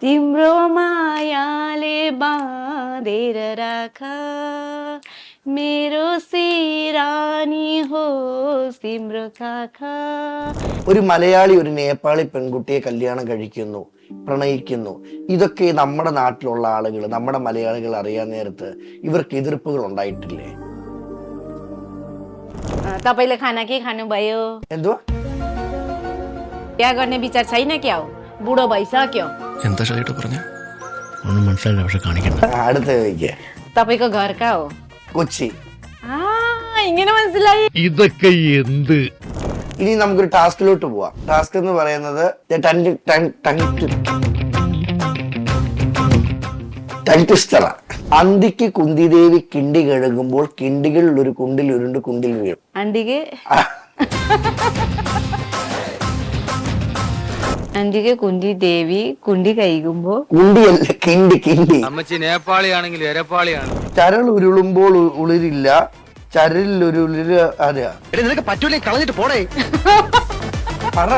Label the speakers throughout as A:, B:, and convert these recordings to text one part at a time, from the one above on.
A: तिम्रो मायाले बाँधेर राख मेरो सिरानी होस् तिम्रो काखा.
B: ഒരു മലയാളി ഒരു നേപ്പാളി പെൺകുട്ടിയെ കല്യാണം കഴിക്കുന്നു, പ്രണയിക്കുന്നു. ഇതൊക്കെ നമ്മുടെ നാട്ടിലുള്ള ആളുകൾ, നമ്മുടെ മലയാളികൾ അറിയാൻ നേരത്ത് ഇവർക്ക് എതിർപ്പുകൾ ഉണ്ടായിട്ടില്ലേ?
A: तपाईँले खाना के खानुभयो?
B: എന്തുവാ?
A: बिहा गर्ने विचार छैन क्या हो? बुढो भइसक्यो.
C: എന്താ ഷൈട്ട് പറഞ്ഞ ഒന്നും മനസ്സിലായില്ല, പക്ഷെ കാണിക്കണ്ട.
B: അടുത്ത ചോദിക്കുക.
A: तपाईँको घर कहाँ हो?
B: കൊച്ചി.
A: ഇങ്ങനെ മനസ്സിലായി.
C: ഇതൊക്കെ എന്ത്?
B: ഇനി നമുക്കൊരു ടാസ്കിലോട്ട് പോവാം. ടാസ്ക് എന്ന് പറയുന്നത് അന്തിക്ക് കുന്തിദേവി കിണ്ടി കഴുകുമ്പോൾ കിണ്ടികൾ ഒരു കുണ്ടിൽ ഉരുണ്ട് കുണ്ടിൽ വീഴും.
A: അന്തിക്ക് അന്തിക്ക് കുന്തി ദേവി കുണ്ടി കഴിക്കുമ്പോ
B: കുണ്ടിയല്ല, കിണ്ടി കിണ്ടി.
D: അമ്മച്ചി നേപ്പാളിയാണെങ്കിൽ എരപ്പാളിയാണ്.
B: ചരൾ ഉരുളുമ്പോൾ ഉളിരില്ല, ചരലിൽ ഒരു ഉളിര്. അതെയാ,
C: നിനക്ക് പറ്റൂലേ, കളഞ്ഞിട്ട് പോടേ.
B: പറ.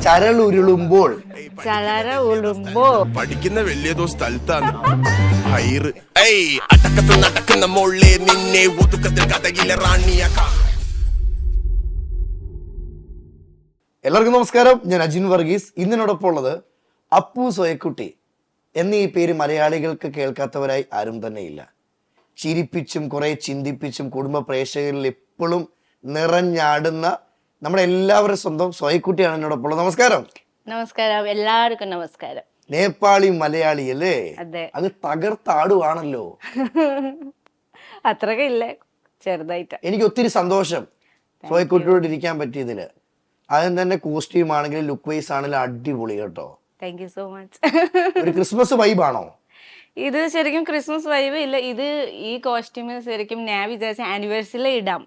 B: ചരൾ ഉരുളുമ്പോൾ
A: ചലര ഉളുമ്പോ
E: പഠിക്കുന്ന വലിയതോ സ്ഥലത്താണ് അടക്കത്തിൽ നടക്കുന്ന മോളെ നിന്നെ ഒതുക്കത്തിൽ കഥയിലെ റാണിയാക്കാം.
B: എല്ലാവർക്കും നമസ്കാരം. ഞാൻ അജിൻ വർഗീസ്. ഇന്നിനോടൊപ്പം ഉള്ളത് അപ്പു സോയക്കുട്ടി എന്നീ പേര് മലയാളികൾക്ക് കേൾക്കാത്തവരായി ആരും തന്നെ ഇല്ല. ചിരിപ്പിച്ചും കുറെ ചിന്തിപ്പിച്ചും കുടുംബ പ്രേക്ഷകരിൽ എപ്പോഴും നിറഞ്ഞാടുന്ന നമ്മുടെ എല്ലാവരും സ്വന്തം സോയക്കുട്ടിയാണ് എന്നോടൊപ്പം ഉള്ളത്. നമസ്കാരം.
A: നമസ്കാരം, എല്ലാവർക്കും നമസ്കാരം.
B: നേപ്പാളി മലയാളി അല്ലേ?
A: അതെ.
B: അത് തകർത്താടുവാണല്ലോ.
A: അത്രയൊക്കെ ഇല്ല, ചെറുതായിട്ട്.
B: എനിക്ക് ഒത്തിരി സന്തോഷം സോയക്കുട്ടിയോട് ഇരിക്കാൻ പറ്റിയതില്. അതിന് തന്നെ കോസ്റ്റ്യൂം ആണെങ്കിലും ലുക്ക് വൈസ് ആണെങ്കിലും അടിപൊളി കേട്ടോ.
A: Thank you so much.
B: ഒരു ക്രിസ്മസ് വൈബാണോ
A: ഇത്? ശരിക്കും ക്രിസ്മസ് വൈബ് ഇല്ല. ഇത് ഈ കോസ്റ്റ്യൂം ശരിക്കും ഞാൻ വിചാരിച്ച ആനിവേഴ്സറിയിൽ ഇടാം,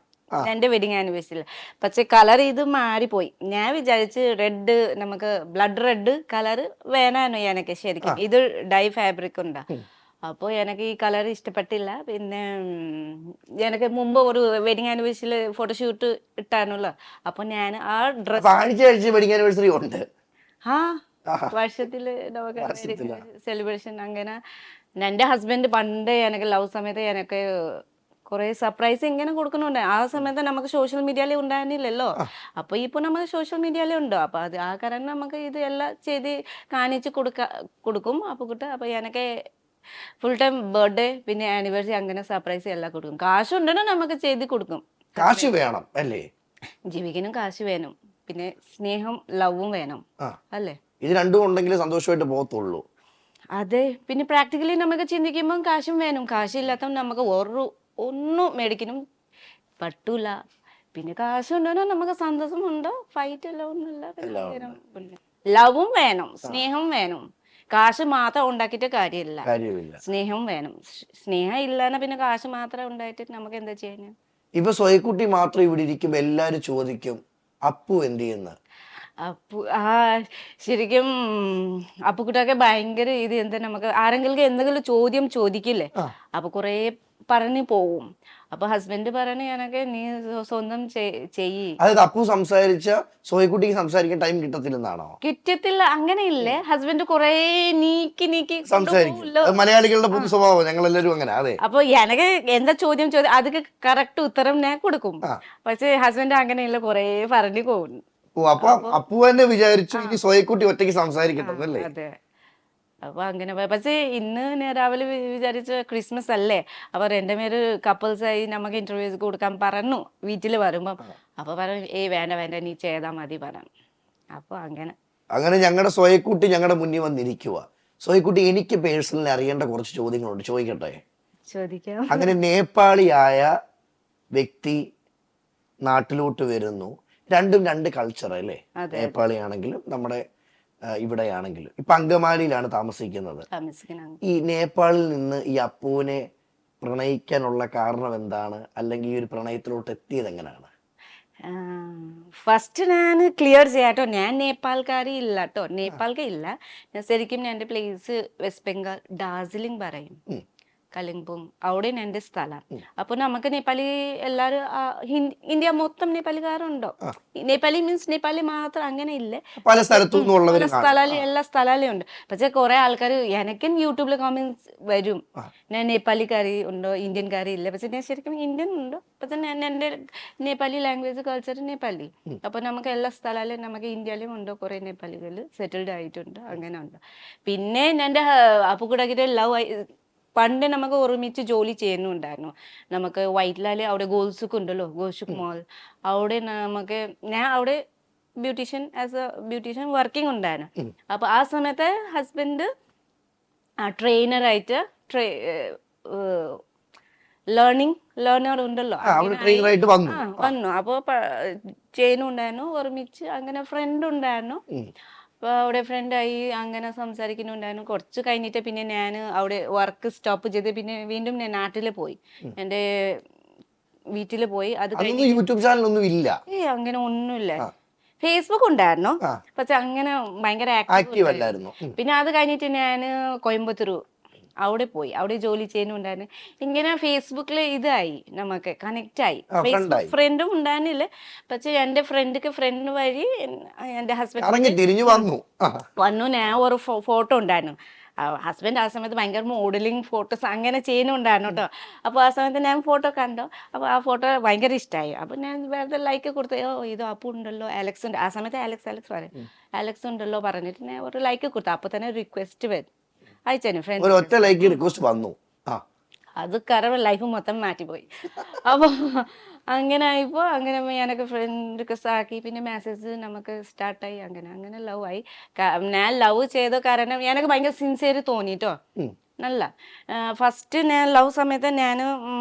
A: എന്റെ വെഡിങ് ആനിവേഴ്സറിയിൽ. പക്ഷെ കളർ ഇത് മാറിപ്പോയി. ഞാൻ വിചാരിച്ച് റെഡ്, നമുക്ക് ബ്ലഡ് റെഡ് കളർ വേണമായിരുന്നു എനിക്ക് ശരിക്കും. ഇത് ഡൈ ഫാബ്രിക് ഉണ്ടാ, അപ്പോൾ എനിക്ക് ഈ കളർ ഇഷ്ടപ്പെട്ടില്ല. പിന്നെ എനിക്ക് മുമ്പ് ഒരു വെഡിങ് ആനിവേഴ്സറിയിൽ ഫോട്ടോഷൂട്ട് ഇട്ടാണല്ലോ, അപ്പൊ ഞാൻ ആ ഡ്രസ്
B: വെഡിങ് ആനിവേഴ്സറി ഉണ്ട്.
A: വർഷത്തില് സെലിബ്രേഷൻ അങ്ങനെ. എൻ്റെ ഹസ്ബൻഡ് പണ്ട് എനിക്ക് ലവ് സമയത്ത് എനിക്ക് കുറെ സർപ്രൈസ് ഇങ്ങനെ കൊടുക്കുന്നുണ്ട്. ആ സമയത്ത് നമുക്ക് സോഷ്യൽ മീഡിയയിൽ ഉണ്ടായിരുന്നില്ലല്ലോ. അപ്പൊ ഇപ്പൊ നമുക്ക് സോഷ്യൽ മീഡിയയിലും ഉണ്ടോ, അപ്പൊ അത് ആ കാരണം നമുക്ക് ഇത് എല്ലാം ചെയ്ത് കാണിച്ച് കൊടുക്കും. അപ്പൊ എനിക്ക് ഫുൾ ടൈം ബർത്ത്ഡേ പിന്നെ ആനിവേഴ്സറി അങ്ങനെ സർപ്രൈസ് എല്ലാം കൊടുക്കും. കാശുണ്ടെങ്കിൽ നമുക്ക് ചെയ്ത് കൊടുക്കും.
B: കാശ് വേണം അല്ലേ?
A: ജീവിക്കാനും കാശ് വേണം, പിന്നെ സ്നേഹം ലവും വേണം അല്ലേ?
B: ഇത് രണ്ടും ഉണ്ടെങ്കിൽ സന്തോഷമായിട്ട് പോകത്തുള്ളൂ.
A: അതെ. പിന്നെ പ്രാക്ടിക്കലി നമുക്ക് ചിന്തിക്കുമ്പോൾ കാശും വേണം. കാശില്ലാത്ത നമുക്ക് ഒന്നും മേടിക്കാനും പറ്റൂല. പിന്നെ കാശുണ്ടോ നമുക്ക് സന്തോഷമുണ്ടോ, ഫൈറ്റ് എല്ലാം ഒന്നുമില്ല. ലവും വേണം, സ്നേഹം വേണം. കാശ് മാത്രം ഉണ്ടാക്കിയിട്ട് കാര്യമില്ല, സ്നേഹം വേണം. സ്നേഹം ഇല്ലാന്ന പിന്നെ കാശ് മാത്രം ഉണ്ടായിട്ട് നമുക്ക് എന്താ ചെയ്യാൻ?
B: ഇപ്പൊ സോയക്കുട്ടി മാത്രം ഇവിടെ ഇരിക്കുമ്പോ എല്ലാരും ചോദിക്കും അപ്പു എന്ത് ചെയ്യുന്ന.
A: ശരിക്കും അപ്പുക്കുട്ടൊക്കെ ഭയങ്കര ഇത് എന്താ, നമുക്ക് ആരെങ്കിലും എന്തെങ്കിലും ചോദ്യം ചോദിക്കില്ലേ, അപ്പൊ കൊറേ പറഞ്ഞു പോവും. അപ്പൊ ഹസ്ബൻഡ് പറഞ്ഞു എനിക്ക് നീ സ്വന്തം ചെയ്യ്.
B: അതായത് അപ്പു സംസാരിച്ച സോയക്കുട്ടിക്ക് സംസാരിക്കാൻ ടൈം കിട്ടത്തില്ലെന്നാണോ?
A: കിട്ടത്തില്ല അങ്ങനെയില്ലേ. ഹസ്ബൻഡ് കൊറേ നീക്കി
B: സംസാരിക്കും. മലയാളികളുടെ പൊതു സ്വഭാവം, ഞങ്ങൾ എല്ലാവരും അങ്ങനെ. അതെ.
A: അപ്പൊ എനിക്ക് എന്താ ചോദ്യം അതൊക്കെ കറക്റ്റ് ഉത്തരം ഞാൻ കൊടുക്കും. പക്ഷെ ഹസ്ബൻഡ് അങ്ങനെയില്ല, കൊറേ പറഞ്ഞു പോകും.
B: അപ്പൊ അപ്പു തന്നെ വിചാരിച്ചു ഇനി സോയക്കുട്ടി ഒറ്റയ്ക്ക് സംസാരിക്കട്ടെ.
A: അതെ. അപ്പൊ അങ്ങനെ. പക്ഷേ ഇന്ന് ഞാൻ രാവിലെ വിചാരിച്ച ക്രിസ്മസ് അല്ലേ, അപ്പൊ രണ്ടുപേര് കപ്പിൾസ് ആയി നമുക്ക് ഇന്റർവ്യൂസ് കൊടുക്കാൻ പറഞ്ഞു വീട്ടിൽ വരുമ്പം. അപ്പൊ പറഞ്ഞു വേണ്ട നീ ചെയ്താ മതി പറഞ്ഞു. അപ്പൊ അങ്ങനെ
B: ഞങ്ങളുടെ സോയക്കുട്ടി ഞങ്ങളുടെ മുന്നിൽ വന്നിരിക്കുക. സോയക്കുട്ടി, എനിക്ക് പേഴ്സണലി അറിയേണ്ട കുറച്ച് ചോദ്യങ്ങളുണ്ട്, ചോദിക്കട്ടെ?
A: ചോദിക്കാം.
B: അങ്ങനെ നേപ്പാളിയായ വ്യക്തി നാട്ടിലോട്ട് വരുന്നു. രണ്ടും രണ്ട് കൾച്ചർ അല്ലേ? നേപ്പാളി ആണെങ്കിലും നമ്മുടെ ഇവിടെ ആണെങ്കിലും. ഇപ്പൊ അങ്കമാലിയിലാണ് താമസിക്കുന്നത്. ഈ നേപ്പാളിൽ നിന്ന് ഈ അപ്പുവിനെ പ്രണയിക്കാനുള്ള കാരണം എന്താണ്, അല്ലെങ്കിൽ ഈ ഒരു പ്രണയത്തിലോട്ട് എത്തിയത് എങ്ങനെയാണ്?
A: ഫസ്റ്റ് ഞാൻ ക്ലിയർ ചെയ്യാട്ടോ, ഞാൻ നേപ്പാൾക്കാരി ഇല്ല കേട്ടോ, നേപ്പാൾക്ക ഇല്ല. ഞാൻ ശരിക്കും എൻ്റെ പ്ലേസ് വെസ്റ്റ് ബംഗാൾ, ഡാർജിലിംഗ് പറയും. കലിംപോങ് അവിടെയാണ് എൻ്റെ സ്ഥലം. അപ്പോൾ നമുക്ക് നേപ്പാളി എല്ലാവരും ഇന്ത്യ മൊത്തം നേപ്പാളിക്കാരുണ്ടോ? നേപ്പാളി മീൻസ് നേപ്പാളി മാത്രം അങ്ങനെ ഇല്ല,
B: പല സ്ഥലത്തു നിന്നുള്ളവരും
A: സ്ഥലം എല്ലാ സ്ഥലങ്ങളിലും ഉണ്ട്. പക്ഷെ കുറെ ആൾക്കാർ എനിക്കും യൂട്യൂബിൽ കമന്റ്സ് വരും, ഞാൻ നേപ്പാളിക്കാരി ഉണ്ടോ ഇന്ത്യൻകാരി ഇല്ല. പക്ഷെ ഞാൻ ശരിക്കും ഇന്ത്യൻ ഉണ്ട്, പക്ഷെ ഞാൻ എൻ്റെ നേപ്പാളി ലാംഗ്വേജ് കൾച്ചർ നേപ്പാളി. അപ്പോൾ നമുക്ക് എല്ലാ സ്ഥലങ്ങളിലും നമുക്ക് ഇന്ത്യയിലും ഉണ്ട് കുറേ നേപ്പാളികൾ സെറ്റിൽഡ് ആയിട്ടുണ്ട്, അങ്ങനെ ഉണ്ട്. പിന്നെ എൻ്റെ അപ്പുകുടകിൻ്റെ ലവ് പണ്ട് നമുക്ക് ഒരുമിച്ച് ജോലി ചെയ്യുന്നുണ്ടായിരുന്നു. നമുക്ക് വൈറ്റ്ലാല് അവിടെ ഗോൾസുക്ക് ഉണ്ടല്ലോ, ഗോൾസുക്ക് മോൾ, അവിടെ നമുക്ക് ഞാൻ അവിടെ ആസ് എ ബ്യൂട്ടീഷ്യൻ വർക്കിംഗ് ഉണ്ടായിരുന്നു. അപ്പോൾ ആ സമയത്ത് ഹസ്ബൻഡ് ട്രെയിനറായിട്ട് ലേണർ ഉണ്ടല്ലോ വന്നു. അപ്പോൾ ചെയ്യുന്നുണ്ടായിരുന്നു ഒരുമിച്ച്, അങ്ങനെ ഫ്രണ്ട് ഉണ്ടായിരുന്നു. അപ്പോൾ അവിടെ ഫ്രണ്ടായി അങ്ങനെ സംസാരിക്കുന്നുണ്ടായിരുന്നു. കുറച്ച് കഴിഞ്ഞിട്ട് പിന്നെ ഞാൻ അവിടെ വർക്ക് സ്റ്റോപ്പ് ചെയ്ത് പിന്നെ വീണ്ടും ഞാൻ നാട്ടിൽ പോയി, എൻ്റെ വീട്ടിൽ പോയി. അത്
B: യൂട്യൂബ് ചാനൽ ഒന്നും ഇല്ല,
A: അങ്ങനെ ഒന്നുമില്ല. ഫേസ്ബുക്ക് ഉണ്ടായിരുന്നു, പക്ഷെ അങ്ങനെ ഭയങ്കര ആക്റ്റീവ് അല്ലായിരുന്നു. പിന്നെ അത് കഴിഞ്ഞിട്ട് ഞാൻ കോയമ്പത്തൂർ അവിടെ പോയി, അവിടെ ജോലി ചെയ്യുന്നുണ്ടായിരുന്നു. ഇങ്ങനെ ഫേസ്ബുക്കിൽ ഇതായി, നമുക്ക് കണക്റ്റ് ആയി. ഫേസ്ബുക്ക് ഫ്രണ്ടും ഉണ്ടായിരുന്നില്ല, പക്ഷെ എൻ്റെ ഫ്രണ്ട് വഴി എൻ്റെ ഹസ്ബൻഡ് വന്നു. ഞാൻ ഒരു ഫോട്ടോ ഉണ്ടായിരുന്നു. ഹസ്ബൻഡ് ആ സമയത്ത് ഭയങ്കര മോഡലിംഗ് ഫോട്ടോസ് അങ്ങനെ ചെയ്യുന്നുണ്ടായിരുന്നു കേട്ടോ. അപ്പോൾ ആ സമയത്ത് ഞാൻ ഫോട്ടോ കണ്ടു, അപ്പോൾ ആ ഫോട്ടോ ഭയങ്കര ഇഷ്ടമായി. അപ്പോൾ ഞാൻ വേറെ ലൈക്ക് കൊടുത്തു, ഇത് അപ്പു ഉണ്ടല്ലോ, അലക്സ് ഉണ്ട്, ആ സമയത്ത് അലക്സ് ഉണ്ടല്ലോ പറഞ്ഞിട്ട് ഞാൻ ഒരു ലൈക്ക് കൊടുത്തു. അപ്പോൾ തന്നെ റിക്വസ്റ്റ് വരും അയച്ചു ഫ്രണ്ട്. അത് കാരണം ലൈഫ് മൊത്തം മാറ്റിപ്പോയി. അപ്പോൾ അങ്ങനെ ആയിപ്പോൾ അങ്ങനെ ഞാനൊക്കെ ഫ്രണ്ട് റിക്വസ്റ്റ് ആക്കി, പിന്നെ മെസ്സേജ് നമുക്ക് സ്റ്റാർട്ടായി, അങ്ങനെ ലവ് ആയി. ഞാൻ ലവ് ചെയ്ത കാരണം എനിക്ക് ഭയങ്കര സിൻസിയർ തോന്നിട്ടോ. നല്ല ഫസ്റ്റ് ഞാൻ ലവ് സമയത്ത് ഞാൻ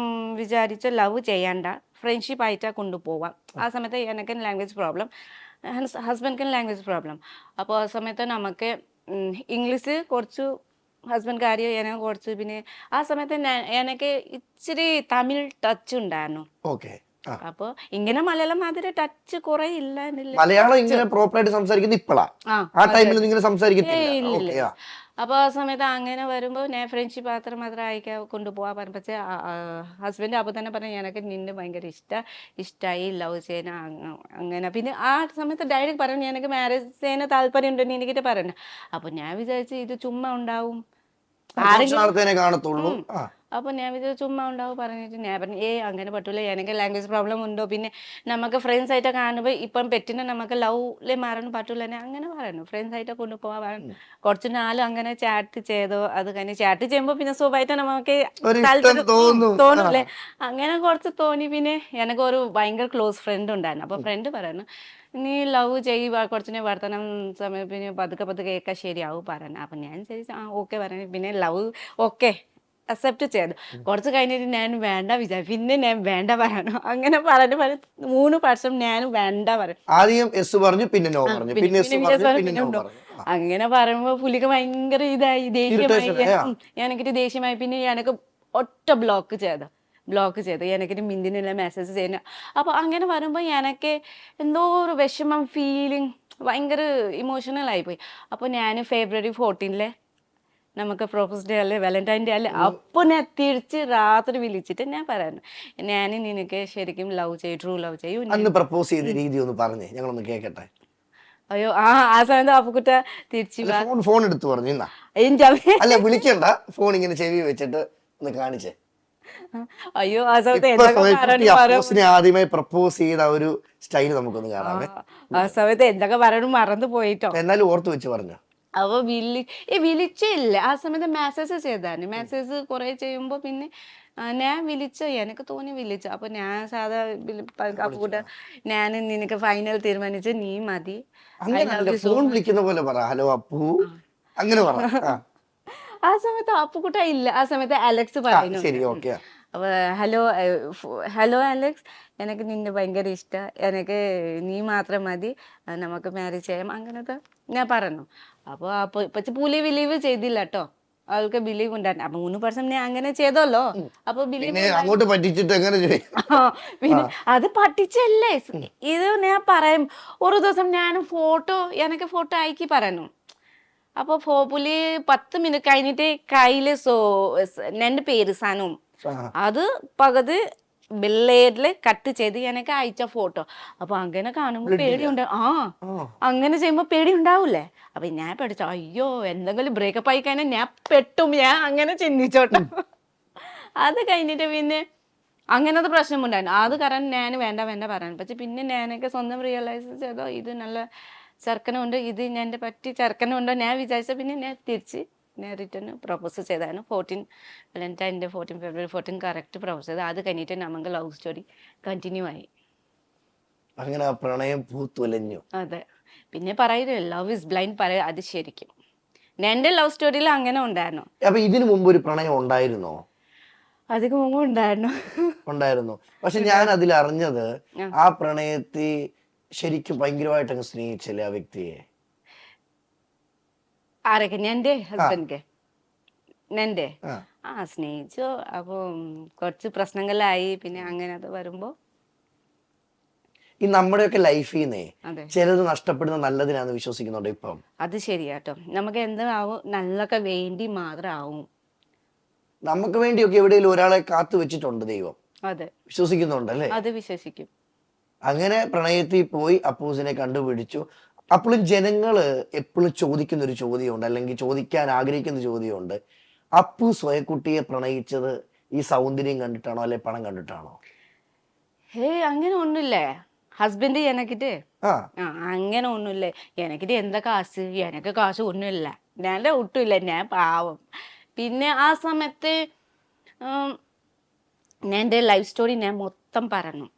A: വിചാരിച്ച ലവ് ചെയ്യണ്ട, ഫ്രണ്ട്ഷിപ്പ് ആയിട്ടാണ് കൊണ്ടുപോവാം. ആ സമയത്ത് എനിക്ക് ലാംഗ്വേജ് പ്രോബ്ലം, ഹസ്ബൻഡിന് ലാംഗ്വേജ് പ്രോബ്ലം. അപ്പോൾ ആ സമയത്ത് നമുക്ക് ഇംഗ്ലീഷ് കുറച്ച് ഹസ്ബൻഡ് കാര്യം എനിക്ക് കുറച്ച്, പിന്നെ ആ സമയത്ത് എനിക്ക് ഇച്ചിരി തമിഴ് ടച്ച് ഉണ്ടായിരുന്നു. അപ്പൊ ഇങ്ങനെ മലയാളം മാതിരി ടച്ച് കുറെ ഇല്ല.
B: മലയാളം ഇങ്ങനെ പ്രോപ്പറായിട്ട് സംസാരിക്കുന്നത് ഇപ്പളാ, ആ ടൈമിൽ ഇങ്ങനെ സംസാരിക്കുന്നില്ല.
A: അപ്പോൾ ആ സമയത്ത് അങ്ങനെ വരുമ്പോൾ ഞാൻ ഫ്രണ്ട്ഷിപ്പ് മാത്രം അയക്കാൻ കൊണ്ടുപോകാൻ പറഞ്ഞു. പക്ഷേ ഹസ്ബൻഡ് അപ്പോൾ തന്നെ പറഞ്ഞു, എനിക്ക് നിന്നെ ഭയങ്കര ഇഷ്ടമായി, ലവ് ചെയ്യാൻ അങ്ങനെ. പിന്നെ ആ സമയത്ത് ഡയറക്റ്റ് പറഞ്ഞു, എനിക്ക് മാരേജ് ചെയ്യാൻ താല്പര്യം ഉണ്ടെന്ന് എനിക്കിട്ട് പറഞ്ഞു. അപ്പോൾ ഞാൻ വിചാരിച്ചു ഇത് ചുമ്മാ ഉണ്ടാവും,
B: കാണത്തുള്ളൂ.
A: അപ്പോൾ ഞാൻ വിചാരിച്ചു ചുമ്മാ ഉണ്ടാവും പറഞ്ഞിട്ട് ഞാൻ പറഞ്ഞു, അങ്ങനെ പറ്റൂല, എനിക്ക് ലാംഗ്വേജ് പ്രോബ്ലം ഉണ്ടോ, പിന്നെ നമുക്ക് ഫ്രണ്ട്സ് ആയിട്ട് കാണുമ്പോൾ ഇപ്പം പെറ്റിനെ നമുക്ക് ലവിലെ മാറാൻ പറ്റൂല, അങ്ങനെ പറയുന്നു. ഫ്രണ്ട്സ് ആയിട്ട് കൊണ്ടുപോകാൻ കുറച്ച് നാളും അങ്ങനെ ചാറ്റ് ചെയ്തോ. അത് കഴിഞ്ഞ് ചാറ്റ് ചെയ്യുമ്പോൾ പിന്നെ സ്വാഭാവികമായിട്ട് നമുക്ക് തോന്നൂലേ, അങ്ങനെ കുറച്ച് തോന്നി. പിന്നെ എനിക്കൊരു ഭയങ്കര ക്ലോസ് ഫ്രണ്ട് ഉണ്ടായിരുന്നു. അപ്പോൾ ഫ്രണ്ട് പറയുന്നു, നീ ലവ് ചെയ്യുക, കുറച്ചിനെ വർത്തനം സമയം പിന്നെ പതുക്കെ ഒക്കെ ശരിയാവും പറഞ്ഞു. അപ്പം ഞാൻ ശരി ഓക്കെ പറഞ്ഞു. പിന്നെ ലവ് ഓക്കെ അക്സെപ്റ്റ് ചെയ്തു. കുറച്ച് കഴിഞ്ഞിട്ട് ഞാൻ വേണ്ട വിചാരിച്ചു, പിന്നെ ഞാൻ വേണ്ട പറയണം, അങ്ങനെ പറഞ്ഞു 3 വർഷം ഞാൻ വേണ്ട പറഞ്ഞു.
B: ആദ്യം എസ് പറഞ്ഞു, പിന്നെ നോ പറഞ്ഞു, പിന്നെ
A: അങ്ങനെ പറയുമ്പോ പുള്ളിക്ക് ഭയങ്കര ഇതായി, ദേഷ്യമായി. എനിക്കിട്ട് ദേഷ്യമായി. പിന്നെ എനിക്ക് ഒറ്റ ബ്ലോക്ക് ചെയ്തു എനിക്കിട്ട് മിന്തിനുള്ള മെസ്സേജ് ചെയ്യുന്ന. അപ്പോൾ അങ്ങനെ വരുമ്പോൾ എനിക്ക് എന്തോ ഒരു വിഷമം ഫീലിംഗ്, ഭയങ്കര ഇമോഷണൽ ആയിപ്പോയി. അപ്പോൾ ഞാൻ ഫെബ്രുവരി 14 നമുക്ക് പ്രൊപ്പോസ് ഡേ അല്ലേ, വാലന്റൈൻ ഡേ അല്ലേ, അപ്പോൾ ഞാൻ തിരിച്ച് രാത്രി വിളിച്ചിട്ട് ഞാൻ പറയുന്നു, ഞാൻ നിനക്ക് ശരിക്കും ലവ് ചെയ്യും, ട്രൂ ലവ് ചെയ്യും.
B: അന്ന് പ്രപ്പോസ് ചെയ്ത രീതി ഒന്ന് പറഞ്ഞേ, ഞങ്ങളൊന്ന് കേൾക്കട്ടെ.
A: അയ്യോ ആ സമയത്ത് അപ്പുക്കുട്ട തിരിച്ച്
B: ഫോൺ എടുത്തു പറഞ്ഞു, അല്ല വിളിക്കണ്ട, ഫോൺ ഇങ്ങനെ ചെവി വെച്ചിട്ട് ഒന്ന് കാണിച്ചേ.
A: അയ്യോ ആ സമയത്ത്
B: ആദ്യമായി പ്രപ്പോസ് ചെയ്ത ഒരു സ്റ്റൈൽ നമുക്കൊന്ന് കാണാമേ.
A: ആ സമയത്ത് എന്തൊക്കെ പറയണം മറന്നു പോയിട്ടോ,
B: എന്നാലും ഓർത്ത് വെച്ച് പറഞ്ഞു.
A: അപ്പോൾ വിളിച്ചില്ല. ആ സമയത്ത് മെസ്സേജ് ചെയ്തായിരുന്നു. മെസ്സേജ് കുറെ ചെയ്യുമ്പോൾ പിന്നെ ഞാൻ എനിക്ക് തോന്നി വിളിച്ചു. അപ്പോൾ ഞാൻ സാധാ അപ്പുകൂട്ട ഞാൻ നിനക്ക് ഫൈനൽ തീരുമാനിച്ച് നീ മതി.
B: ഫോൺ വിളിക്കുന്ന പോലെ പറ, ഹലോ അപ്പു, അങ്ങനെ പറ.
A: ആ സമയത്ത് അപ്പുകുട്ട ഇല്ല, ആ സമയത്ത് അലക്സ് പറയുന്നു. അപ്പോൾ ഹലോ അലക്സ്, എനിക്ക് നിന്നെ ഭയങ്കര ഇഷ്ടം, എനിക്ക് നീ മാത്രം മതി, നമുക്ക് മാരേജ് ചെയ്യാം, അങ്ങനത്തെ ഞാൻ പറഞ്ഞു. അപ്പോൾ പക്ഷെ പുലി ബിലീവ് ചെയ്തില്ല കേട്ടോ, അവൾക്ക് ബിലീവ് ഉണ്ടായിരുന്നു. അപ്പൊ 3% ഞാൻ അങ്ങനെ ചെയ്തല്ലോ. അപ്പൊ
B: അങ്ങോട്ട് പറ്റിച്ചിട്ട് എങ്ങനെ
A: പിന്നെ അത് പറ്റിച്ചല്ലേ. ഇത് ഞാൻ പറയും, ഒരു ദിവസം ഞാൻ എനിക്ക് ഫോട്ടോ അയക്കി പറഞ്ഞു, അപ്പോൾ പുലി 10 മിനിറ്റ് കഴിഞ്ഞിട്ട് കയ്യിൽ എൻ്റെ പേര് സനും അത് പകുതി ബില്ലേഡിൽ കട്ട് ചെയ്ത് എനിക്ക് അയച്ച ഫോട്ടോ. അപ്പൊ അങ്ങനെ കാണുമ്പോൾ പേടിയുണ്ട്. അങ്ങനെ ചെയ്യുമ്പോൾ പേടി ഉണ്ടാവൂലേ? അപ്പൊ ഞാൻ പഠിച്ചു, അയ്യോ എന്തെങ്കിലും ബ്രേക്കപ്പ് ആയി കഴിഞ്ഞാൽ ഞാൻ പെട്ടും, ഞാൻ അങ്ങനെ ചിന്തിച്ചോട്ടെ. അത് കഴിഞ്ഞിട്ട് പിന്നെ അങ്ങനത്തെ പ്രശ്നമുണ്ടായിരുന്നു. അത് കാരണം ഞാൻ വേണ്ട പറയാൻ. പക്ഷെ പിന്നെ ഞാനൊക്കെ സ്വന്തം റിയലൈസ് ചെയ്തോ ഇത് നല്ല ചെറുക്കനുണ്ട്, ഇത് എൻ്റെ പറ്റി ചെറുക്കനുണ്ടോ ഞാൻ വിചാരിച്ച. പിന്നെ ഞാൻ തിരിച്ച് ഞാൻ റിട്ടേൺ പ്രപ്പോസ് ചെയ്തായിരുന്നു. 14 വാലന്റൈൻ്റെ 14 ഫെബ്രുവരി 14 കറക്റ്റ് പ്രപ്പോസ് ചെയ്ത്. അത് കഴിഞ്ഞിട്ട് നമുക്ക് ലവ് സ്റ്റോറി കണ്ടിന്യൂ ആയി.
B: അങ്ങനെ പ്രണയം പൂത്തുലഞ്ഞു.
A: അതെ. പിന്നെ പറയുന്നത് ലവ് ഇസ് ബ്ലൈൻഡ് പറയാം, അത് ശരിക്കും എൻ്റെ ലവ് സ്റ്റോറിയിൽ അങ്ങനെ ഉണ്ടായിരുന്നു.
B: അപ്പൊ ഇതിനു മുമ്പ് ഒരു പ്രണയം ഉണ്ടായിരുന്നോ?
A: അതിന് മുമ്പ്
B: ഉണ്ടായിരുന്നു. പക്ഷെ ഞാൻ അതിൽ അറിഞ്ഞത് ആ പ്രണയത്തെ ശരിക്കും ഭയങ്കരമായിട്ട് അങ്ങ് സ്നേഹിച്ചല്ലേ ആ വ്യക്തിയെ.
A: ആരൊക്കെ? എൻ്റെ ഹസ്ബൻഡ് എൻ്റെ സ്നേഹിച്ചു. അപ്പൊ കുറച്ച് പ്രശ്നങ്ങളായി. പിന്നെ അങ്ങനെ അത് വരുമ്പോ
B: ഈ നമ്മുടെയൊക്കെ ലൈഫിൽ നിന്നേ
A: അതെ
B: ചിലത് നഷ്ടപ്പെടുന്ന നല്ലതിനാന്ന് വിശ്വസിക്കുന്നുണ്ട് ഇപ്പം.
A: അത് ശരിയാട്ടോ. നമുക്ക് എന്താവും നല്ലൊക്കെ വേണ്ടി മാത്രം ആവും.
B: നമുക്ക് വേണ്ടിയൊക്കെ എവിടെയെങ്കിലും ഒരാളെ കാത്തു വെച്ചിട്ടുണ്ട് ദൈവം.
A: അതെ,
B: വിശ്വസിക്കുന്നുണ്ട് അല്ലേ?
A: അത് വിശ്വസിക്കും.
B: അങ്ങനെ പ്രണയത്തിൽ പോയി അപ്പൂസിനെ കണ്ടുപിടിച്ചു. അപ്പോഴും ജനങ്ങള് എപ്പോഴും ചോദിക്കുന്ന ഒരു ചോദ്യമുണ്ട്, അല്ലെങ്കിൽ ചോദിക്കാൻ ആഗ്രഹിക്കുന്ന ചോദ്യമുണ്ട്. അപ്പു സ്വയക്കുട്ടിയെ പ്രണയിച്ചത് ഈ സൗന്ദര്യം കണ്ടിട്ടാണോ അല്ലെ പണം കണ്ടിട്ടാണോ?
A: അങ്ങനെ ഒന്നുമില്ലേ ഹസ്ബൻഡ് എനക്കിട്ട്? അങ്ങനെ ഒന്നുമില്ലേ. എനക്കിട്ട് എന്താ കാശ്? എനക്ക് കാശ് ഒന്നുമില്ല, ഞാൻ ഒട്ടുമില്ല, ഞാൻ പാവം. പിന്നെ ആ സമയത്ത് എൻ്റെ ലൈഫ് സ്റ്റോറി ഞാൻ മൊത്തം പറഞ്ഞു.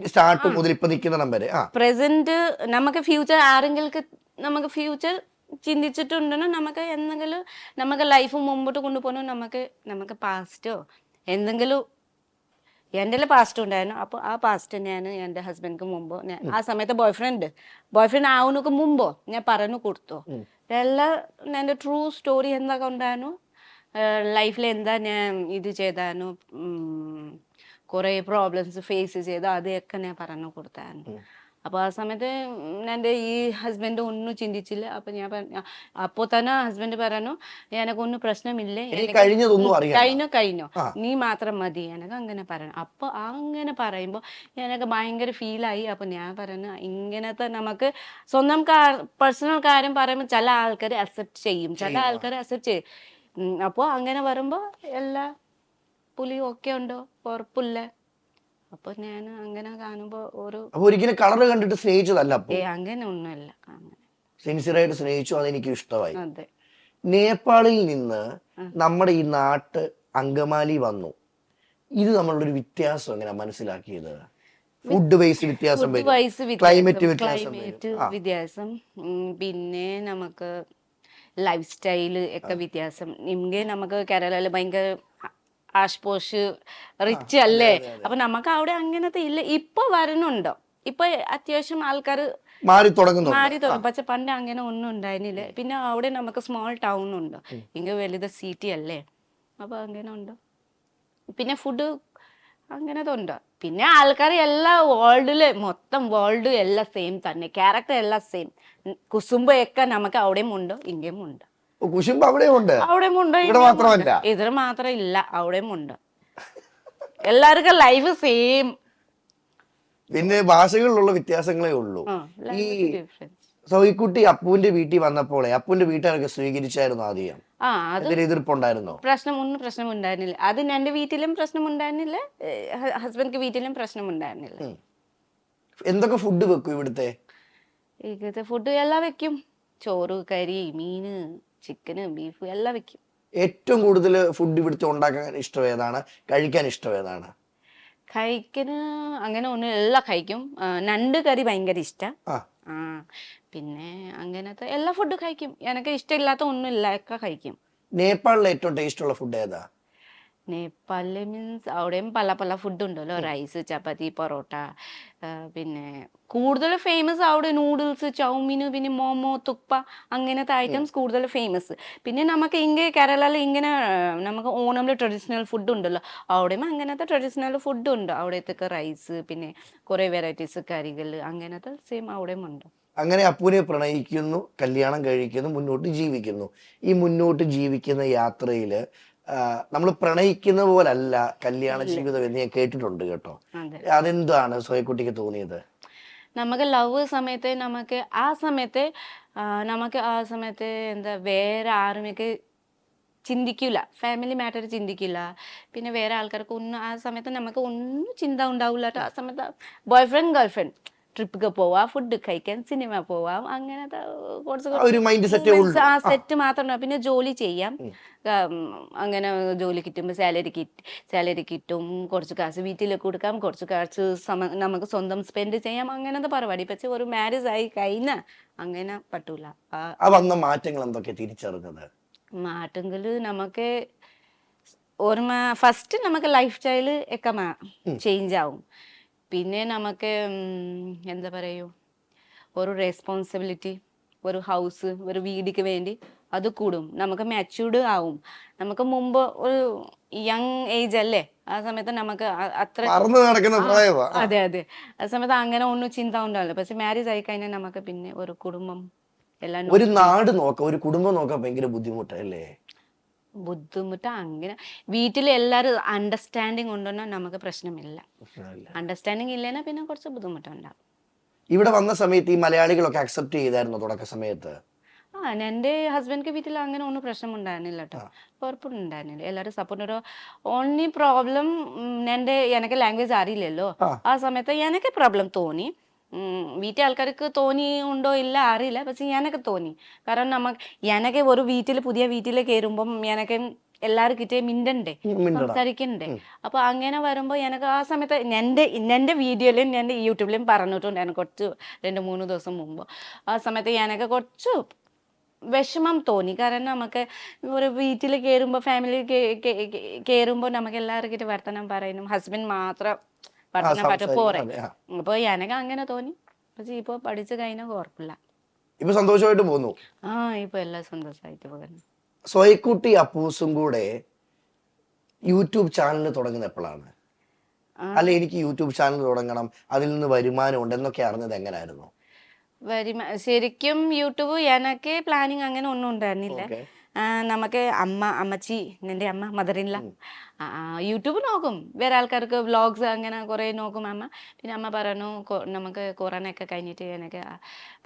B: സ്റ്റാർട്ട് മുതൽ ഇപ്പൊ നിൽക്കുന്ന വരെ
A: പ്രസന്റ് നമുക്ക് ഫ്യൂച്ചർ ആരെങ്കിലും നമുക്ക് ഫ്യൂച്ചർ ചിന്തിച്ചിട്ടുണ്ടെങ്കിൽ നമുക്ക് എന്തെങ്കിലും നമുക്ക് ലൈഫ് മുമ്പോട്ട് കൊണ്ടുപോകണം. നമുക്ക് പാസ്റ്റോ എന്തെങ്കിലും എൻ്റെ പാസ്റ്റ് ഉണ്ടായിരുന്നു. അപ്പോൾ ആ പാസ്റ്റ് ഞാൻ എൻ്റെ ഹസ്ബൻഡിന് മുമ്പോ ആ സമയത്ത് ബോയ്ഫ്രണ്ട് ആവുന്നതിന് മുമ്പോ ഞാൻ പറഞ്ഞു കൊടുത്തു. എല്ലാം എൻ്റെ ട്രൂ സ്റ്റോറി എന്തൊക്കെ ഉണ്ടായിരുന്നു, ലൈഫിൽ എന്താ ഞാൻ ഇത് ചെയ്തായിരുന്നു, കുറേ പ്രോബ്ലംസ് ഫേസ് ചെയ്തു, അതൊക്കെ ഞാൻ പറഞ്ഞു കൊടുത്തായിരുന്നു. അപ്പോൾ ആ സമയത്ത് എൻ്റെ ഈ ഹസ്ബൻഡ് ഒന്നും ചിന്തിച്ചില്ല. അപ്പോൾ ഞാൻ അപ്പോൾ തന്നെ ഹസ്ബൻഡ് പറഞ്ഞു എനക്കൊന്നും പ്രശ്നമില്ലേ, കഴിഞ്ഞോ നീ മാത്രം മതി, എനക്ക് അങ്ങനെ പറഞ്ഞു. അപ്പോൾ അങ്ങനെ പറയുമ്പോൾ എനിക്ക് ഭയങ്കര ഫീലായി. അപ്പോൾ ഞാൻ പറഞ്ഞു ഇങ്ങനത്തെ നമുക്ക് സ്വന്തം പേഴ്സണൽ കാര്യം പറയുമ്പോൾ ചില ആൾക്കാർ അക്സെപ്റ്റ് ചെയ്യും, ചില ആൾക്കാർ അക്സെപ്റ്റ് ചെയ്യും. അപ്പോൾ അങ്ങനെ വരുമ്പോൾ എല്ലാ പുലി ഓക്കെ ഉണ്ടോ ഉറപ്പില്ല. അപ്പൊ ഞാൻ അങ്ങനെ കാണുമ്പോ
B: ഒരിക്കലും കളർ കണ്ടിട്ട് സ്നേഹിച്ചതല്ല,
A: അങ്ങനെ ഒന്നുമല്ല,
B: സിൻസിയറായിട്ട് സ്നേഹിച്ചു, അതെനിക്ക് ഇഷ്ടമായി.
A: അതെ.
B: നേപ്പാളിൽ നിന്ന് നമ്മുടെ ഈ നാട്ട് അങ്കമാലി വന്നു. ഇത് നമ്മളുടെ ഒരു വ്യത്യാസം എങ്ങനെ മനസ്സിലാക്കിയത്? ഫുഡ് വൈസ് വ്യത്യാസം, ക്ലൈമറ്റ്
A: വ്യത്യാസം, പിന്നെ നമുക്ക് ലൈഫ് സ്റ്റൈല് ഒക്കെ വ്യത്യാസം. നമുക്ക് കേരളയിൽ ഭയങ്കര ആഷ്പോഷ് റിച്ച് അല്ലേ. അപ്പൊ നമുക്ക് അവിടെ അങ്ങനത്തെ ഇല്ല. ഇപ്പൊ വരുന്നുണ്ടോ, ഇപ്പൊ അത്യാവശ്യം ആൾക്കാർ
B: മാറി തുടങ്ങും.
A: പക്ഷെ പണ്ട് അങ്ങനെ ഒന്നും ഉണ്ടായിരുന്നില്ല. പിന്നെ അവിടെ നമുക്ക് സ്മോൾ ടൗൺ ഉണ്ട്, ഇങ്ങനെ വലുത് സിറ്റി അല്ലേ. അപ്പൊ അങ്ങനെ ഉണ്ട്. പിന്നെ ഫുഡ് അങ്ങനത്തെ ഉണ്ട്. പിന്നെ ആൾക്കാർ എല്ലാ മൊത്തം വേൾഡ് എല്ലാം സെയിം തന്നെ, ക്യാരക്ടർ എല്ലാം സെയിം. കുസുമ്പൊക്കെ നമുക്ക് അവിടെയും ഉണ്ട്, ഇങ്ങേയും ഉണ്ട്. ഇതിന് മാത്രം ഇല്ല, അവിടെയും ഉണ്ട്. എല്ലാവർക്കും ലൈഫ് സെയിം,
B: പിന്നെ ഭാഷകളിലുള്ള വ്യത്യാസങ്ങളേ ഉള്ളൂ. ഈ സോയിക്കുട്ടി അപ്പുവിന്റെ വീട്ടിൽ വന്നപ്പോളെ അപ്പുവിന്റെ വീട്ടുകാരൊക്കെ സ്വീകരിച്ചായിരുന്നു ആദ്യം? എതിർപ്പുണ്ടായിരുന്നോ?
A: പ്രശ്നം ഉണ്ടായിരുന്നില്ല. അത് എന്റെ വീട്ടിലും പ്രശ്നം ഉണ്ടായിരുന്നില്ല, ഹസ്ബൻഡ് വീട്ടിലും പ്രശ്നം ഉണ്ടായിരുന്നില്ല.
B: എന്തൊക്കെ ഫുഡ് വെക്കും ഇവിടുത്തെ
A: ഫുഡ്? എല്ലാം വെക്കും, ചോറ്, കറി, മീന്, ചിക്കന്, ബീഫ് എല്ലാം വെക്കും.
B: ഏറ്റവും കൂടുതൽ ഫുഡ് ഇവിടുത്തെ ഉണ്ടാക്കാൻ ഇഷ്ടം ഏതാണ്, കഴിക്കാൻ ഇഷ്ടം ഏതാണ്?
A: കഴിക്കാന് അങ്ങനെ ഒന്നും എല്ലാം കഴിക്കും. നണ്ട് കറി ഭയങ്കര ഇഷ്ടം. പിന്നെ അങ്ങനത്തെ എല്ലാ ഫുഡും കഴിക്കും. എനിക്ക് ഇഷ്ടമില്ലാത്ത ഒന്നുമില്ല, ഒക്കെ കഴിക്കും.
B: നേപ്പാളിലെ ഏറ്റവും ടേസ്റ്റ് ഉള്ള ഫുഡ് ഏതാ?
A: നേപ്പാളിൽ മീൻസ് അവിടെയും പല ഫുഡ് ഉണ്ടല്ലോ, റൈസ്, ചപ്പാത്തി, പൊറോട്ട. പിന്നെ കൂടുതൽ ഫേമസ് അവിടെ നൂഡിൽസ്, ചൗമീന്, പിന്നെ മോമോ, തുപ്പ, അങ്ങനത്തെ ഐറ്റംസ് കൂടുതൽ ഫേമസ്. പിന്നെ നമുക്ക് കേരളയിൽ ഇങ്ങനെ നമുക്ക് ഓണമിൽ ട്രഡീഷണൽ ഫുഡ് ഉണ്ടല്ലോ, അവിടെയും അങ്ങനത്തെ ട്രഡീഷണൽ ഫുഡ് ഉണ്ട്. അവിടത്തേക്ക് റൈസ്, പിന്നെ കുറേ വെറൈറ്റീസ് കറികൾ, അങ്ങനത്തെ സെയിം അവിടെയും ഉണ്ട്.
B: അങ്ങനെ അപ്പുവിനെ പ്രണയിക്കുന്നു, കല്യാണം കഴിക്കുന്നു, മുന്നോട്ട് ജീവിക്കുന്നു. ഈ മുന്നോട്ട് ജീവിക്കുന്ന യാത്രയില് നമ്മൾ പ്രണയിക്കുന്ന പോലല്ല കല്യാണ ജീവിതം എന്ന് ഞാൻ കേട്ടിട്ടുണ്ട് കേട്ടോ.
A: അതെ.
B: അതെന്താണ് സോയക്കുട്ടിക്ക് തോന്നിയത്?
A: നമുക്ക് ലവ് സമയത്ത് നമുക്ക് ആ സമയത്ത് എന്താ വേറെ ആരുമൊക്കെ ചിന്തിക്കില്ല, ഫാമിലി മാറ്റർ ചിന്തിക്കില്ല, പിന്നെ വേറെ ആൾക്കാർക്ക് ഒന്നും ആ സമയത്ത് നമുക്ക് ഒന്നും ചിന്ത ഉണ്ടാവില്ല ട്ടോ. ആ സമയത്ത് ബോയ് ഫ്രണ്ട് ഗേൾ ഫ്രണ്ട് ട്രിപ്പൊക്കെ പോവാം, ഫുഡ് കഴിക്കാൻ, സിനിമ പോവാം, അങ്ങനത്തെ കുറച്ച്
B: ആ ഒരു മൈൻഡ് സെറ്റേ ഉള്ളൂ.
A: ആ സെറ്റ് മാത്രം ഉണ്ടാവും. പിന്നെ ജോലി ചെയ്യാം, അങ്ങനെ ജോലി കിട്ടുമ്പോൾ സാലറി കിട്ടും, കുറച്ച് കാശ് വീട്ടിൽ കൊടുക്കാം, കുറച്ച് കാശ് നമുക്ക് സ്വന്തം സ്പെൻഡ് ചെയ്യാം, അങ്ങനത്തെ പരിപാടി. പക്ഷെ ഒരു മാരേജ് ആയി കഴിഞ്ഞാൽ അങ്ങനെ പറ്റൂല.
B: ആ വന്ന മാറ്റങ്ങൾ എന്തൊക്കെ തിരിച്ചറിഞ്ഞത്?
A: മാറ്റങ്ങൾ നമുക്ക് ഓർമ്മ ഫസ്റ്റ് നമുക്ക് ലൈഫ് സ്റ്റൈല് ഒക്കെ ചേഞ്ച് ആവും. പിന്നെ നമുക്ക് എന്താ പറയൂ, ഒരു റെസ്പോൺസിബിലിറ്റി, ഒരു ഹൗസ്, ഒരു വീടിക്ക് വേണ്ടി അത് കൂടും. നമുക്ക് മാച്യൂർഡ് ആവും. നമുക്ക് മുമ്പ് ഒരു യങ് ഏജ് അല്ലേ, ആ സമയത്ത് നമുക്ക് അത്ര
B: നടക്കുന്ന പ്രായമാ.
A: അതെ അതെ, ആ സമയത്ത് അങ്ങനെ ഒന്നും ചിന്ത ഉണ്ടാവില്ല. പക്ഷെ മാരേജ് ആയി കഴിഞ്ഞാൽ നമുക്ക് പിന്നെ ഒരു കുടുംബം എല്ലാം
B: ഒരു നാട് നോക്കാം, ഒരു കുടുംബം നോക്കാൻ ഭയങ്കര ബുദ്ധിമുട്ടല്ലേ?
A: ബുദ്ധിമുട്ട് അങ്ങനെ വീട്ടിൽ എല്ലാവരും അണ്ടർസ്റ്റാൻഡിങ് ഉണ്ടെന്നാൽ നമുക്ക് പ്രശ്നമില്ല. അണ്ടർസ്റ്റാൻഡിങ് ഇല്ലേനാ പിന്നെ കുറച്ച് ബുദ്ധിമുട്ടുണ്ടാവും.
B: ഇവിടെ വന്ന സമയത്ത് ഈ മലയാളികളൊക്കെ അക്സെപ്റ്റ് ചെയ്തായിരുന്നു തുടക്ക സമയത്ത്?
A: എൻ്റെ ഹസ്ബൻഡിന്റെ വീട്ടിൽ അങ്ങനെ ഒന്നും പ്രശ്നം ഉണ്ടായിരുന്നില്ല കേട്ടോ, കുഴപ്പമുണ്ടായിരുന്നില്ല, എല്ലാവരും സപ്പോർട്ട്. ഒരു ഓൺലി പ്രോബ്ലം എനിക്ക് ലാംഗ്വേജ് അറിയില്ലല്ലോ, ആ സമയത്ത് എനിക്ക് പ്രോബ്ലം തോന്നി. വീട്ടിൽ ആൾക്കാർക്ക് തോന്നി ഉണ്ടോ ഇല്ല അറിയില്ല, പക്ഷെ എനിക്ക് തോന്നി. കാരണം എനിക്ക് ഒരു പുതിയ വീട്ടിൽ കയറുമ്പം എനിക്ക് എല്ലാവരും കിട്ടിയ മിണ്ടണ്ടേ, സംസാരിക്കണ്ടേ. അപ്പൊ അങ്ങനെ വരുമ്പോ എനിക്ക് ആ സമയത്ത് എൻ്റെ വീഡിയോയിലും എൻ്റെ യൂട്യൂബിലും പറഞ്ഞിട്ടുണ്ട്, എനിക്ക് കുറച്ച് 2-3 ദിവസം മുമ്പ്. ആ സമയത്ത് എനിക്ക് കുറച്ച് വിഷമം തോന്നി. കാരണം നമുക്ക് ഒരു വീട്ടിൽ കയറുമ്പോൾ, ഫാമിലി കയറുമ്പോൾ നമുക്ക് എല്ലാവർക്കും വർത്തമാനം പറയുന്നു, ഹസ്ബൻഡ് മാത്രം വർത്തമാനം പറ്റും പോരെ. അപ്പൊ എനിക്ക് അങ്ങനെ തോന്നി. പക്ഷെ ഇപ്പൊ പഠിച്ചു കഴിഞ്ഞാൽ കുഴപ്പമില്ല,
B: ഇപ്പൊ സന്തോഷമായിട്ട് പോകുന്നു.
A: ഇപ്പൊ എല്ലാം സന്തോഷമായിട്ട് പോകുന്നു.
B: സോയക്കുട്ടി അപ്പൂസും കൂടെ യൂട്യൂബ് ചാനൽ തുടങ്ങുന്നത് എപ്പോഴാണ്? അല്ല, എനിക്ക് യൂട്യൂബ് ചാനൽ തുടങ്ങണം, അതിൽ നിന്ന് വരുമാനം ഉണ്ട് എന്നൊക്കെ അറിഞ്ഞത് എങ്ങനെയായിരുന്നു?
A: ശരിക്കും യൂട്യൂബ് എനിക്ക് പ്ലാനിങ് അങ്ങനെ ഒന്നും ഉണ്ടായിരുന്നില്ല. നമുക്ക് അമ്മച്ചി, എൻ്റെ അമ്മ മദറിൻല യൂട്യൂബ് നോക്കും, വേറെ ആൾക്കാർക്ക് വ്ളോഗ്സ് അങ്ങനെ കുറേ നോക്കും അമ്മ. പിന്നെ അമ്മ പറഞ്ഞു, നമുക്ക് കൊറോണ ഒക്കെ കഴിഞ്ഞിട്ട് എനിക്ക്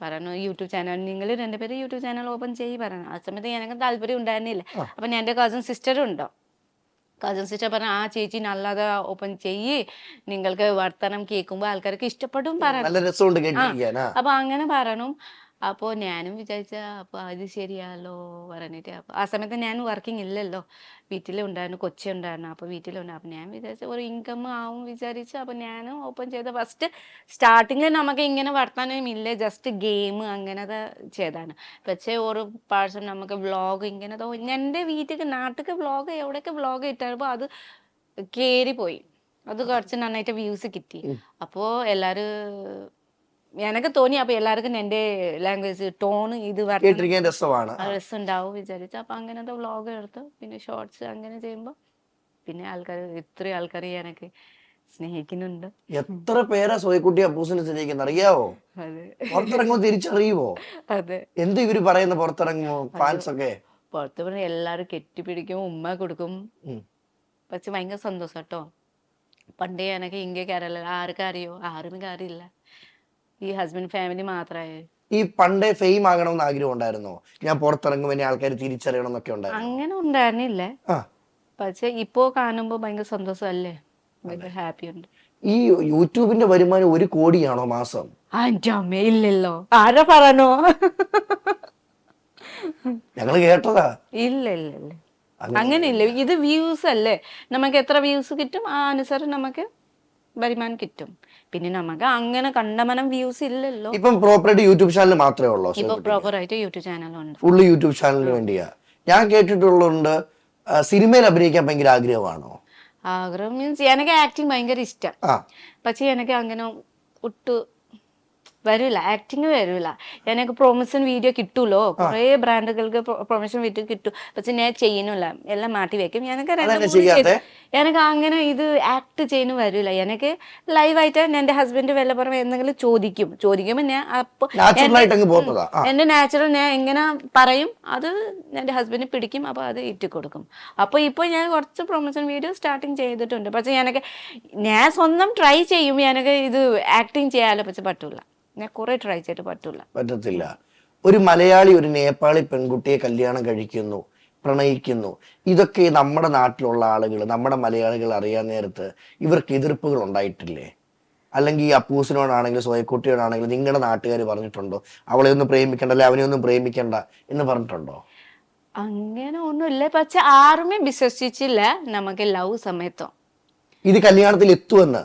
A: പറഞ്ഞു യൂട്യൂബ് ചാനൽ, നിങ്ങൾ 2 പേര് യൂട്യൂബ് ചാനൽ ഓപ്പൺ ചെയ്യ് പറഞ്ഞു. ആ സമയത്ത് എനിക്ക് താല്പര്യം ഉണ്ടായിരുന്നില്ല. അപ്പം എൻ്റെ കസിൻ സിസ്റ്ററുണ്ടോ, കസിൻ സിസ്റ്റർ പറഞ്ഞു, ആ ചേച്ചി നല്ലത് ഓപ്പൺ ചെയ്യ്, നിങ്ങൾക്ക് വർത്തമാനം കേൾക്കുമ്പോൾ ആൾക്കാർക്ക് ഇഷ്ടപ്പെടും പറഞ്ഞു. അപ്പൊ അങ്ങനെ പറഞ്ഞു. അപ്പോൾ ഞാനും വിചാരിച്ച അപ്പോൾ അത് ശരിയാലോ പറഞ്ഞിട്ട്. അപ്പോൾ ആ സമയത്ത് ഞാൻ വർക്കിംഗ് ഇല്ലല്ലോ, വീട്ടിലുണ്ടായിരുന്നു, കൊച്ചുണ്ടായിരുന്നു. അപ്പോൾ വീട്ടിലുണ്ടായിരുന്നു. അപ്പോൾ ഞാൻ വിചാരിച്ച ഒരു ഇൻകം ആവും വിചാരിച്ചു. അപ്പോൾ ഞാനും ഓപ്പൺ ചെയ്ത ഫസ്റ്റ് സ്റ്റാർട്ടിങ്ങിൽ നമുക്ക് ഇങ്ങനെ വർത്തമാനം ഇല്ല, ജസ്റ്റ് ഗെയിം അങ്ങനത്തെ ചെയ്താണ്. പക്ഷേ ഒരു പ്രാവശ്യം നമുക്ക് വ്ളോഗ് ഇങ്ങനത്തെ എൻ്റെ വീട്ടിൽ നാട്ടിൽ വ്ളോഗ് എവിടെയൊക്കെ വ്ളോഗ് ഇട്ടായപ്പോൾ അത് കയറിപ്പോയി, അത് കുറച്ച് നന്നായിട്ട് വ്യൂസ് കിട്ടി. അപ്പോൾ എല്ലാവരും എനിക്ക് തോന്നി, അപ്പൊ എല്ലാവർക്കും എൻ്റെ ലാംഗ്വേജ് ടോൺ ഇത് രസമുണ്ടാവും വിചാരിച്ചു. അപ്പൊ അങ്ങനത്തെ വ്ളോഗ് എടുത്തു. പിന്നെ ഷോർട്സ് അങ്ങനെ ചെയ്യുമ്പോ പിന്നെ ഇത്രയും ആൾക്കാർ എനിക്ക് സ്നേഹിക്കുന്നുണ്ട്.
B: എത്ര പേരാ സോയക്കുട്ടി അപ്പൂസിനെ സ്നേഹിക്കുന്നത് അറിയാവോ? പുറത്തിറങ്ങുമ്പോ തിരിച്ചറിയുവോ?
A: അതെ,
B: എന്ത് ഇവര് പറയുന്ന പുറത്തിറങ്ങുമ്പോ ഫാൻസ് ഒക്കെ?
A: പുറത്ത് പറഞ്ഞ എല്ലാരും കെട്ടിപ്പിടിക്കും, ഉമ്മ കൊടുക്കും. പക്ഷെ ഭയങ്കര സന്തോഷം കേട്ടോ. പണ്ടേ എനിക്ക് ഇങ്ങനെ അറിയില്ല, ആർക്കും അറിയോ, ആരും അറിയില്ല, ഈ ഹസ്ബൻഡ് ഫാമിലി മാത്രമേ.
B: ഈ പണ്ടേ ഫെയിം ആകണമെന്ന് ആഗ്രഹം ഉണ്ടായിരുന്നോ? ഞാൻ പുറത്തിറങ്ങും, എന്നെ ആൾക്കാർ തിരിച്ചറിയണം എന്നൊക്കെ ഉണ്ടായിരുന്നു?
A: അങ്ങനെ ഉണ്ടായിരുന്നില്ല. പക്ഷെ ഇപ്പോ കാണുമ്പോ ഭയങ്കര സന്തോഷമല്ലേ, ഭയങ്കര ഹാപ്പി ഉണ്ട്.
B: ഈ യൂട്യൂബിന്റെ വരുമാനം 1 കോടിയാണോ മാസം?
A: എൻ്റെ അമ്മ ഇല്ലല്ലോ, ആരാ പറഞ്ഞോ?
B: ഞങ്ങള് കേട്ടതാ.
A: ഇല്ല ഇല്ല ഇല്ല, അങ്ങനെ ഇല്ല. ഇത് വ്യൂസ് അല്ലേ, നമുക്ക് എത്ര വ്യൂസ് കിട്ടും ആ അനുസരിച്ച് നമുക്ക് വരുമാനം കിട്ടും. പിന്നെ നമുക്ക് അങ്ങനെ കണ്ടമനം വ്യൂസ് ഇല്ലല്ലോ.
B: ഇപ്പം പ്രോപ്പറായിട്ട് യൂട്യൂബ് ചാനൽ മാത്രമേ ഉള്ളൂ?
A: ഇപ്പൊ പ്രോപ്പർ ആയിട്ട് യൂട്യൂബ് ചാനലുണ്ട്,
B: ഫുള്ള് യൂട്യൂബ് ചാനലിന് വേണ്ടിയാ. ഞാൻ കേട്ടിട്ടുള്ളുണ്ട് സിനിമയിൽ അഭിനയിക്കാൻ ഭയങ്കര ആഗ്രഹമാണോ?
A: ആഗ്രഹം മീൻസ് എനിക്ക് ആക്ടിങ് ഭയങ്കര ഇഷ്ടം. പക്ഷെ എനിക്ക് അങ്ങനെ ഒട്ടും വരില്ല, ആക്ടിങ് വരില്ല. എനിക്ക് പ്രൊമോഷൻ വീഡിയോ കിട്ടൂലോ, കുറേ ബ്രാൻഡുകൾക്ക് പ്രൊമോഷൻ വീഡിയോ കിട്ടും. പക്ഷെ ഞാൻ ചെയ്യുന്നില്ല, എല്ലാം മാറ്റി വെക്കും. എനിക്ക് എനിക്ക് അങ്ങനെ ഇത് ആക്ട് ചെയ്യുന്നു വരില്ല. എനിക്ക് ലൈവായിട്ട് എൻ്റെ ഹസ്ബൻഡ് വല്ല പറഞ്ഞ എന്തെങ്കിലും ചോദിക്കുമ്പോൾ ഞാൻ അപ്പോൾ എൻ്റെ നാച്ചുറൽ ഞാൻ എങ്ങനെ പറയും അത് എൻ്റെ ഹസ്ബൻഡ് പിടിക്കും, അപ്പോൾ അത് ഇട്ട് കൊടുക്കും. അപ്പോൾ ഇപ്പോൾ ഞാൻ കുറച്ച് പ്രൊമോഷൻ വീഡിയോ സ്റ്റാർട്ടിങ് ചെയ്തിട്ടുണ്ട്. പക്ഷെ എനിക്ക് ഞാൻ സ്വന്തം ട്രൈ ചെയ്യും, എനിക്ക് ഇത് ആക്ടിങ് ചെയ്യാലോ, പക്ഷെ പറ്റൂല. ഞാൻ കുറെ ട്രൈ ചെയ്തിട്ട് പറ്റത്തില്ല.
B: ഒരു മലയാളി ഒരു നേപ്പാളി പെൺകുട്ടിയെ കല്യാണം കഴിക്കുന്നു, പ്രണയിക്കുന്നു. ഇതൊക്കെ നമ്മുടെ നാട്ടിലുള്ള ആളുകൾ, നമ്മുടെ മലയാളികൾ അറിയാൻ നേരത്ത് ഇവർക്ക് എതിർപ്പുകൾ ഉണ്ടായിട്ടില്ലേ? അല്ലെങ്കിൽ ഈ അപ്പൂസിനോടാണെങ്കിലും സോയക്കുട്ടിയോടാണെങ്കിലും നിങ്ങളുടെ നാട്ടുകാർ പറഞ്ഞിട്ടുണ്ടോ അവളെ ഒന്നും പ്രേമിക്കണ്ട, അല്ലെ അവനെ ഒന്നും പ്രേമിക്കണ്ട എന്ന് പറഞ്ഞിട്ടുണ്ടോ?
A: അങ്ങനെ ഒന്നുമില്ല. പക്ഷെ ആരുമേ വിശ്വസിച്ചില്ല നമുക്ക് ലവ് സമയത്തോ
B: ഇത് കല്യാണത്തിൽ എത്തുമെന്ന്.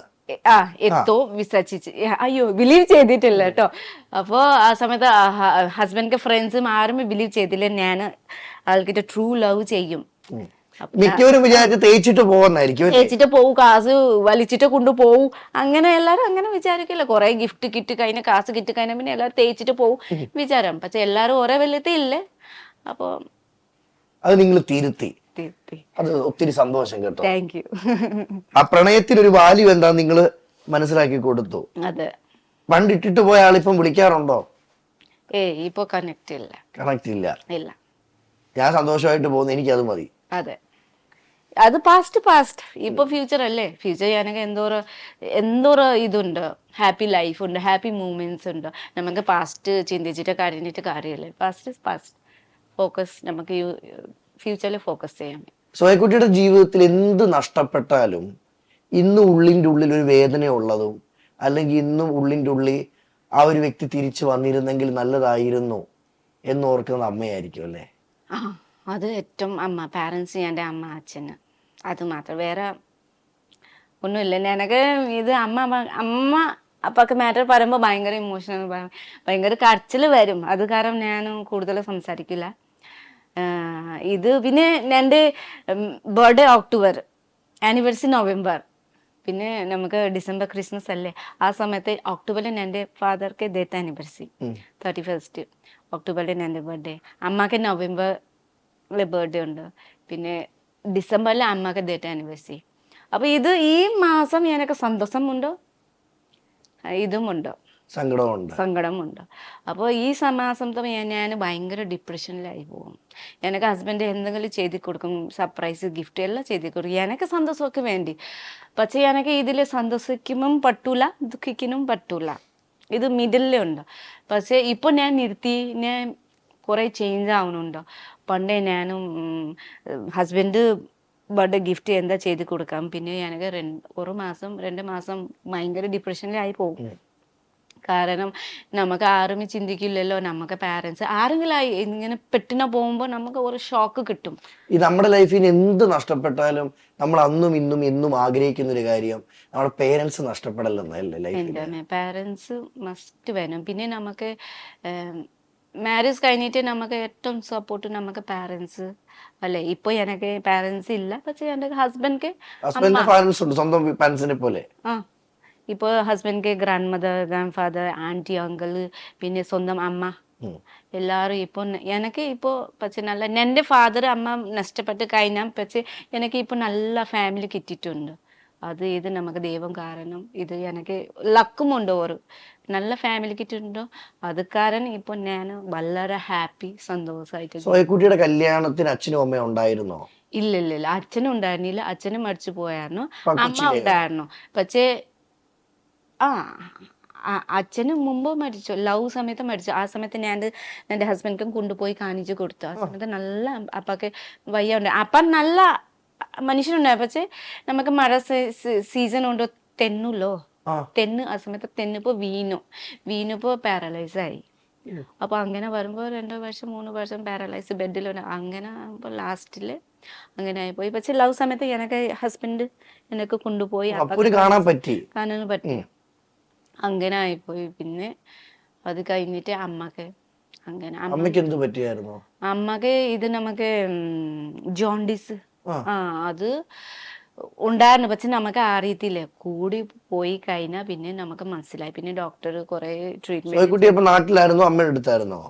A: എത്തോ വിശ്വസിച്ച് അയ്യോ ബിലീവ് ചെയ്തിട്ടില്ല കേട്ടോ. അപ്പോ ആ സമയത്ത് ഹസ്ബൻഡ് ഫ്രണ്ട്സും ആരും ബിലീവ് ചെയ്തില്ല ഞാൻ ആൾക്കിട്ട് ട്രൂ ലവ് ചെയ്യും.
B: മിക്കവരും വിചാരിച്ച് തേച്ചിട്ട് പോകുന്നായിരിക്കും,
A: തേച്ചിട്ട് പോവും, കാശ് വലിച്ചിട്ട് കൊണ്ടുപോവും, അങ്ങനെ എല്ലാരും അങ്ങനെ വിചാരിക്കില്ല. കുറെ ഗിഫ്റ്റ് കിട്ടി കഴിഞ്ഞ, കാശ് കിട്ടി കഴിഞ്ഞ പിന്നെ എല്ലാരും തേച്ചിട്ട് പോവും വിചാരം. പക്ഷെ എല്ലാരും ഒരേ വെള്ളത്തില്ലേ. അപ്പൊ
B: അത് നിങ്ങൾ തിരുത്തി, അത് ഒത്തിരി സന്തോഷം കേട്ടോ.
A: Thank you.
B: ആ പ്രണയത്തിന് ഒരു വാല്യൂ എന്താ നിങ്ങള് മനസ്സിലാക്കി കൊടുത്തു.
A: അതെ.
B: പണ്ട് ഇട്ടിട്ട് പോയ ആളിപ്പം വിളിക്കാറുണ്ടോ?
A: ഇപ്പൊ കണക്ട് ഇല്ല.
B: ഞാൻ സന്തോഷമായിട്ട് പോകുന്നു, എനിക്കത് മതി.
A: അതെ, അത് പാസ്റ്റ്. ഇപ്പൊ ഫ്യൂച്ചർ അല്ലേ. ഫ്യൂച്ചർ ഞാനൊക്കെ എന്തോരം ഇതുണ്ട്, ഹാപ്പി ലൈഫ് ഉണ്ട്, ഹാപ്പി മൂമെന്റ്സ് ഉണ്ട്. നമുക്ക് പാസ്റ്റ് ചിന്തിച്ചിട്ട് കാര്യമില്ല. പാസ്റ്റ് ഫോക്കസ്, നമുക്ക് ഫ്യൂച്ചറിൽ ഫോക്കസ് ചെയ്യാം.
B: സോയക്കുട്ടിയുടെ ജീവിതത്തിൽ എന്ത് നഷ്ടപ്പെട്ടാലും ഇന്നും ഉള്ളിൻ്റെ ഉള്ളിൽ ഒരു വേദന ഉള്ളതും, അല്ലെങ്കിൽ ഇന്നും ഉള്ളിൻ്റെ ഉള്ളിൽ ആ ഒരു വ്യക്തി തിരിച്ചു വന്നിരുന്നെങ്കിൽ നല്ലതായിരുന്നു എന്നോർക്കുന്നത് അമ്മയായിരിക്കും അല്ലേ?
A: അത് ഏറ്റവും അമ്മ, പാരൻസ്, എൻ്റെ അമ്മ, അച്ഛന്, അത് മാത്രം, വേറെ ഒന്നുമില്ല. എനിക്ക് ഇത് അമ്മ അപ്പൊക്കെ മാറ്റർ പറയുമ്പോൾ ഭയങ്കര ഇമോഷണൽ, ഭയങ്കര കരച്ചിൽ വരും. അത് കാരണം ഞാൻ കൂടുതൽ സംസാരിക്കില്ല. ഇത് പിന്നെ എൻ്റെ ബർത്ത്ഡേ ഒക്ടോബർ, ആനിവേഴ്സറി നവംബർ, പിന്നെ നമുക്ക് ഡിസംബർ ക്രിസ്മസ് അല്ലേ. ആ സമയത്ത് ഒക്ടോബറിൽ എൻ്റെ ഫാദർക്ക് ഡെത്ത് ആനിവേഴ്സറി 31 ഒക്ടോബറിൽ എൻ്റെ ബർത്ത്ഡേ. അമ്മക്ക് നവംബറിൽ ബർത്ത്ഡേ ഉണ്ട്, പിന്നെ ഡിസംബറിൽ അമ്മക്ക് ഡെത്ത് ആനിവേഴ്സറി. അപ്പോൾ ഇത് ഈ മാസം എനിക്ക് സന്തോഷമുണ്ടോ, ഇതുമുണ്ടോ, സങ്കടമുണ്ട്. അപ്പോൾ ഈ മാസം ഞാൻ ഭയങ്കര ഡിപ്രഷനിലായി പോകും. എനിക്ക് ഹസ്ബൻഡ് എന്തെങ്കിലും ചെയ്ത് കൊടുക്കും, സർപ്രൈസ് ഗിഫ്റ്റ് എല്ലാം ചെയ്ത് കൊടുക്കും, എനിക്ക് സന്തോഷമൊക്കെ വേണ്ടി. പക്ഷേ എനിക്ക് ഇതിൽ സന്തോഷിക്കുമ്പം പറ്റൂല, ദുഃഖിക്കാനും പറ്റൂല. ഇത് മിഡിലുണ്ട്. പക്ഷേ ഇപ്പോൾ ഞാൻ നിർത്തി, ഞാൻ കുറേ ചേഞ്ച് ആവുന്നുണ്ട്. പണ്ടേ ഞാനും ഹസ്ബൻഡ് ബർത്ത്ഡേ ഗിഫ്റ്റ് എന്താ ചെയ്ത് കൊടുക്കാം, പിന്നെ എനിക്ക് 2 മാസം ഭയങ്കര ഡിപ്രഷനിലായി പോകും. കാരണം നമുക്ക് ആരും ചിന്തിക്കില്ലല്ലോ, നമുക്ക് പാരൻസ് ആരെങ്കിലും ഇങ്ങനെ പെട്ടിന പോകുമ്പോൾ നമുക്ക് ഒരു ഷോക്ക് കിട്ടും.
B: ഈ നമ്മുടെ ലൈഫിൽ എന്ത് നഷ്ടപ്പെട്ടാലും നമ്മൾ അന്നും ഇന്നും എന്നും ആഗ്രഹിക്കുന്ന ഒരു കാര്യം നമ്മുടെ പേരൻസ് നഷ്ടപ്പെടലെന്നല്ലേ.
A: പാരൻസ് മസ്റ്റ് വേണം. പിന്നെ നമുക്ക് മാരേജ് കഴിഞ്ഞിട്ട് നമുക്ക് ഏറ്റവും സപ്പോർട്ട് നമുക്ക് പാരൻസ് അല്ലേ. ഇപ്പൊ എനിക്ക് പാരൻസ് ഇല്ല, പക്ഷെ എൻ്റെ ഹസ്ബൻഡ്
B: സ്വന്തം പാരൻസിനെ പോലെ.
A: ഇപ്പോൾ husband grandmother, grandfather, aunty, uncle, പിന്നെ സ്വന്തം അമ്മ, എല്ലാവരും ഇപ്പോൾ എനിക്ക് ഇപ്പോൾ പക്ഷെ നല്ല, എൻ്റെ ഫാദർ അമ്മ നഷ്ടപ്പെട്ട് കഴിഞ്ഞാൽ പക്ഷെ എനിക്ക് ഇപ്പോൾ നല്ല ഫാമിലി കിട്ടിയിട്ടുണ്ട്. അത് ഇത് നമുക്ക് ദൈവം കാരണം, ഇത് എനിക്ക് ലക്കുമുണ്ട്, ഒരു നല്ല ഫാമിലി കിട്ടിയിട്ടുണ്ടോ. അത് കാരണം ഇപ്പോൾ ഞാൻ വളരെ ഹാപ്പി, സന്തോഷമായിട്ട്.
B: സോയക്കുട്ടിയുടെ കല്യാണത്തിന് അച്ഛനും അമ്മയും ഉണ്ടായിരുന്നോ?
A: ഇല്ല, അച്ഛനും ഉണ്ടായിരുന്നില്ല, അച്ഛനും മരിച്ചു പോയായിരുന്നു, അമ്മ ഉണ്ടായിരുന്നു. പക്ഷേ അച്ഛന് മുമ്പ് മരിച്ചു, ലവ് സമയത്ത് മരിച്ചു. ആ സമയത്ത് ഞാൻ എൻ്റെ ഹസ്ബൻഡും കൊണ്ടുപോയി കാണിച്ചു കൊടുത്തു. ആ സമയത്ത് നല്ല അപ്പൊക്കെ വയ്യ ഉണ്ട്, അപ്പം നല്ല മനുഷ്യനുണ്ടായി. പക്ഷേ നമുക്ക് മഴ സീസൺ കൊണ്ട് തെന്നുല്ലോ, ആ സമയത്ത് തെന്നിപ്പോ വീണിപ്പോ പാരലൈസ് ആയി. അപ്പൊ അങ്ങനെ വരുമ്പോ 2 വർഷം 3 വർഷം പാരലൈസ് ബെഡിലുണ്ട്. അങ്ങനെ ലാസ്റ്റില് അങ്ങനെ ആയിപ്പോയി. പക്ഷെ ലവ് സമയത്ത് എനിക്ക് ഹസ്ബൻഡ് എനിക്ക് കൊണ്ടുപോയി കാണാൻ പറ്റി. അങ്ങനെ ആയിപ്പോയി. പിന്നെ അത് കഴിഞ്ഞിട്ട് അമ്മക്ക് അങ്ങനെ, അമ്മക്ക് ഇത് നമുക്ക് ജോണ്ടിസ്, അത് ഉണ്ടായിരുന്നു, പക്ഷെ നമുക്ക് അറിയത്തില്ല. കൂടി പോയി കഴിഞ്ഞാൽ പിന്നെ നമുക്ക് മനസ്സിലായി. പിന്നെ ഡോക്ടർ കുറെ ട്രീറ്റ്മെന്റ്.
B: സോയക്കുട്ടി അപ്പൊ നാട്ടിലായിരുന്നോ അമ്മയുടെ അടുത്തായിരുന്നോ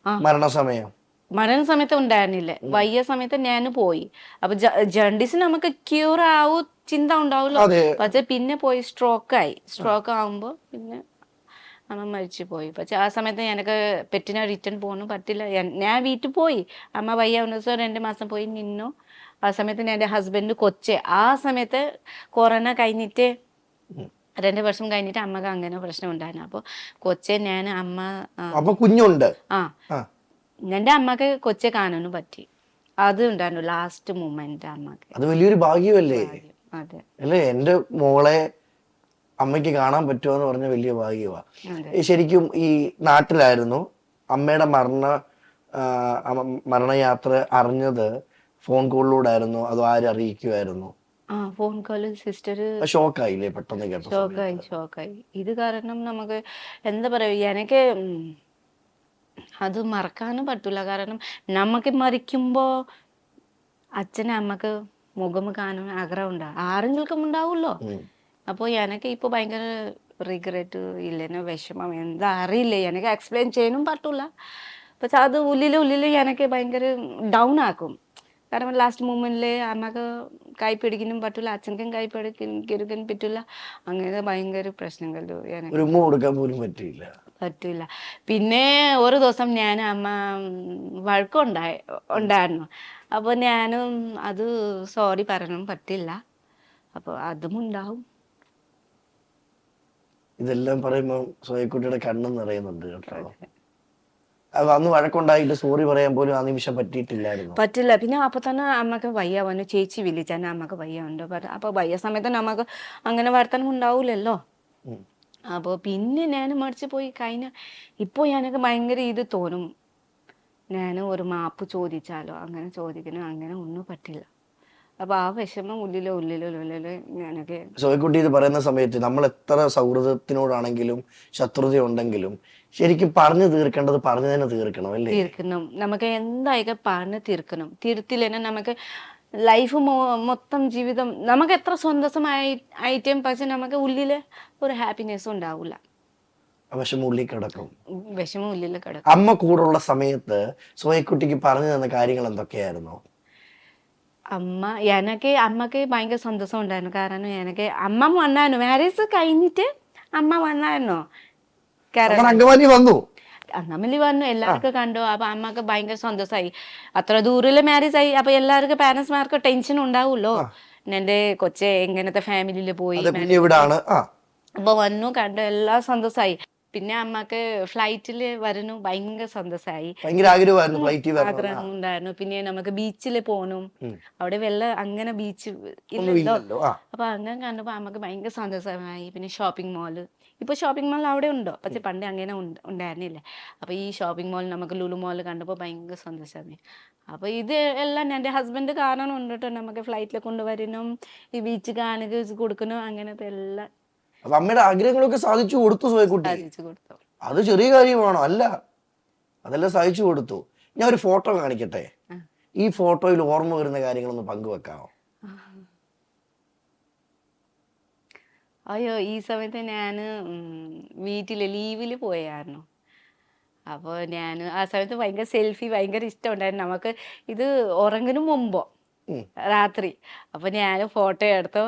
A: ആ.
B: മരണസമയം?
A: മരണ സമയത്ത് ഉണ്ടായിരുന്നില്ല, വയ്യ സമയത്ത് ഞാൻ പോയി. അപ്പൊ ജണ്ടിസ് നമുക്ക് ക്യൂർ ആവും ചിന്ത ഉണ്ടാവുമല്ലോ.
B: അതെ.
A: പക്ഷെ പിന്നെ പോയി സ്ട്രോക്ക് ആവുമ്പോ പിന്നെ അമ്മ മരിച്ചു പോയി. പക്ഷെ ആ സമയത്ത് എനിക്ക് പെറ്റിനെ റിട്ടേൺ പോകാനും പറ്റില്ല. ഞാൻ വീട്ടിൽ പോയി, അമ്മ വയ്യ 2 മാസം പോയി നിന്നു. ആ സമയത്ത് എൻ്റെ ഹസ്ബൻഡ് ആ സമയത്ത് കൊറോണ കഴിഞ്ഞിട്ട് 2 വർഷം കഴിഞ്ഞിട്ട് അമ്മക്ക് അങ്ങനെ പ്രശ്നം ഉണ്ടായിരുന്നു. അപ്പോൾ ഞാൻ അമ്മ
B: അപ്പൊ കുഞ്ഞുണ്ട്.
A: ആ എൻ്റെ അമ്മക്ക് കാണാനും പറ്റി. അത് ഉണ്ടായിരുന്നു ലാസ്റ്റ് മൂമെന്റ് അമ്മക്ക്.
B: അത് വലിയൊരു ഭാഗ്യമല്ലേ?
A: അതെ
B: അല്ലേ? എന്റെ മോളെ അമ്മയ്ക്ക് കാണാൻ പറ്റുമോ എന്ന് പറഞ്ഞ വലിയ ഭാഗ്യമാ.
A: അതെ.
B: ശരിക്കും ഈ നാട്ടിലായിരുന്നു അമ്മയുടെ മരണയാത്ര അറിഞ്ഞത്? ഫോൺ കോളിലൂടെ ആയിരുന്നു അതോ ആരും അറിയിക്കുമായിരുന്നു?
A: Phone call sister.
B: ഷോക്കായില്ലേ പെട്ടെന്ന് കേട്ട സമയത്ത്?
A: ഷോക്കായി. ഇത് കാരണം നമുക്ക് എന്താ പറയുക, എനിക്ക് അത് മറക്കാനും പറ്റൂല. കാരണം നമുക്ക് മരിക്കുമ്പോ അച്ഛനും അമ്മക്ക് മുഖം കാണാൻ ആഗ്രഹം ഉണ്ടാവും, ആരെങ്കിലും ഉണ്ടാവുമല്ലോ. അപ്പോൾ എനിക്ക് ഇപ്പോൾ ഭയങ്കര റിഗ്രറ്റ് ഇല്ലെന്നോ വിഷമം എന്താ അറിയില്ല, എനിക്ക് എക്സ്പ്ലെയിൻ ചെയ്യാനും പറ്റൂല. പക്ഷെ അത് ഉള്ളിൽ എനിക്ക് ഭയങ്കര ഡൗൺ ആക്കും. കാരണം ലാസ്റ്റ് മൂമെന്റിൽ അമ്മക്ക് കൈ പിടിക്കാനും പറ്റൂല, അച്ഛനും കൈ പിടിക്കാൻ പറ്റൂല. അങ്ങനെ ഭയങ്കര പ്രശ്നങ്ങൾ
B: ഒരു ഉമ്മ കൊടുക്കാൻ പോലും
A: പറ്റൂല. പിന്നെ ഒരു ദിവസം ഞാൻ അമ്മ ഉണ്ടായിരുന്നു. അപ്പോൾ ഞാനും അത് സോറി പറയാനും പറ്റില്ല. അപ്പോൾ അതും ഉണ്ടാവും.
B: ഇതെല്ലാം പറയുമ്പോൾ സോയക്കുട്ടിയുടെ കണ്ണും നിറയുന്നുണ്ട് കേട്ടോ. അന്ന് വഴക്കുണ്ടായിട്ട് സോറി പറയാൻ പോലും ആ നിമിഷം
A: പറ്റില്ല. പിന്നെ അപ്പൊ തന്നെ അമ്മക്ക് വയ്യ വന്നു, ചേച്ചി വിളിച്ചാൽ അമ്മക്ക് വയ്യ ഉണ്ട്. അപ്പൊ വയ്യ സമയത്ത് നമുക്ക് അങ്ങനെ വർത്തനം ഉണ്ടാവൂലല്ലോ. അപ്പോൾ പിന്നെ ഞാൻ മടിച്ചു പോയി കഴിഞ്ഞ. ഇപ്പോൾ എനിക്ക് ഭയങ്കര ഇത് തോന്നും, ഞാൻ ഒരു മാപ്പ് ചോദിച്ചാലോ. അങ്ങനെ ചോദിക്കണം, അങ്ങനെ ഒന്നും പറ്റില്ല. അപ്പൊ ആ വിഷമം ഉള്ളിലോ ഞാനൊക്കെ.
B: സോയക്കുട്ടി ഇത് പറയുന്ന സമയത്ത് നമ്മൾ എത്ര സൗഹൃദത്തിനോടാണെങ്കിലും ശത്രുത ഉണ്ടെങ്കിലും ശരിക്കും പറഞ്ഞു തീർക്കേണ്ടത് പറഞ്ഞു തന്നെ തീർക്കണം അല്ലേ?
A: തീർക്കണം. നമുക്ക് എന്തായാലും പറഞ്ഞു തീർക്കണം. തീർത്തില്ല നമുക്ക് ലൈഫ് മൊത്തം ജീവിതം നമുക്ക് എത്ര സന്തോഷമായിട്ടും പക്ഷെ നമുക്ക് ഉള്ളില് ഒരു ഹാപ്പിനെസ് ഉണ്ടാവില്ല.
B: വിഷമം ഉള്ളിൽ കിടക്കും.
A: വിഷമം ഉള്ളിൽ കിടക്കും.
B: അമ്മ കൂടുള്ള സമയത്ത് സോയക്കുട്ടിക്ക് പറഞ്ഞു തന്ന കാര്യങ്ങൾ എന്തൊക്കെയായിരുന്നു?
A: അമ്മക്ക് ഭയങ്കര സന്തോഷം ഉണ്ടായിരുന്നു. കാരണം അമ്മ വന്നായിരുന്നു, മാരേജ് കഴിഞ്ഞിട്ട് അമ്മ വന്നായിരുന്നു.
B: അങ്കമാലി വന്നു,
A: എല്ലാവർക്കും കണ്ടു. അപ്പൊ അമ്മക്ക് ഭയങ്കര സന്തോഷമായി. അത്ര ദൂരത്തില് മാരേജ് ആയി. അപ്പൊ എല്ലാവർക്കും പാരന്റ്സ്മാർക്ക് ടെൻഷൻ ഉണ്ടാവുമല്ലോ, എന്റെ കൊച്ചെ എങ്ങനത്തെ ഫാമിലിയിൽ പോയി. അപ്പൊ വന്നു കണ്ടു, എല്ലാം സന്തോഷമായി. പിന്നെ അമ്മക്ക് ഫ്ലൈറ്റിൽ വരുന്നു ഭയങ്കര സന്തോഷമായി. ആഗ്രഹം ഉണ്ടായിരുന്നു. പിന്നെ നമുക്ക് ബീച്ചിൽ പോകണം, അവിടെ അങ്ങനെ ബീച്ച് ഇല്ലല്ലോ. അപ്പൊ അങ്ങനെ കണ്ടപ്പോ അമ്മക്ക് ഭയങ്കര സന്തോഷമായി. പിന്നെ ഷോപ്പിംഗ് മോള്, ഇപ്പൊ ഷോപ്പിംഗ് മോൾ അവിടെ ഉണ്ടോ? പക്ഷെ പണ്ട് അങ്ങനെ ഉണ്ടായിരുന്നില്ല. അപ്പൊ ഈ ഷോപ്പിംഗ് മോൾ നമുക്ക് ലുലു മോൾ കണ്ടപ്പോൾ ഭയങ്കര സന്തോഷമായി. അപ്പൊ ഇത് എല്ലാം എൻ്റെ ഹസ്ബൻഡ് കാണാനുണ്ട് കേട്ടോ. നമുക്ക് ഫ്ലൈറ്റിൽ കൊണ്ടുവരണം, ഈ ബീച്ച് കാണുക കൊടുക്കണം, അങ്ങനത്തെ എല്ലാം.
B: അമ്മയുടെ ആഗ്രഹങ്ങളൊക്കെ സാധിച്ചു കൊടുത്തു സോയക്കുട്ടി. അത് ചെറിയ കാര്യമാണോ? അല്ല, അതെല്ലാം സാധിച്ചു കൊടുത്തു. ഞാൻ ഒരു ഫോട്ടോ കാണിക്കട്ടെ? ഈ ഫോട്ടോയിൽ ഓർമ്മ വരുന്ന കാര്യങ്ങളൊന്ന് പങ്കുവെക്കാമോ?
A: അയ്യോ, ഈ സമയത്ത് ഞാൻ വീട്ടില് ലീവിൽ പോയായിരുന്നു. അപ്പോൾ ഞാൻ ആ സമയത്ത് ഭയങ്കര സെൽഫി ഭയങ്കര ഇഷ്ടമുണ്ടായിരുന്നു നമുക്ക്. ഇത് ഉറങ്ങുന്നു മുമ്പോ രാത്രി. അപ്പോൾ ഞാൻ ഫോട്ടോ എടുത്തു.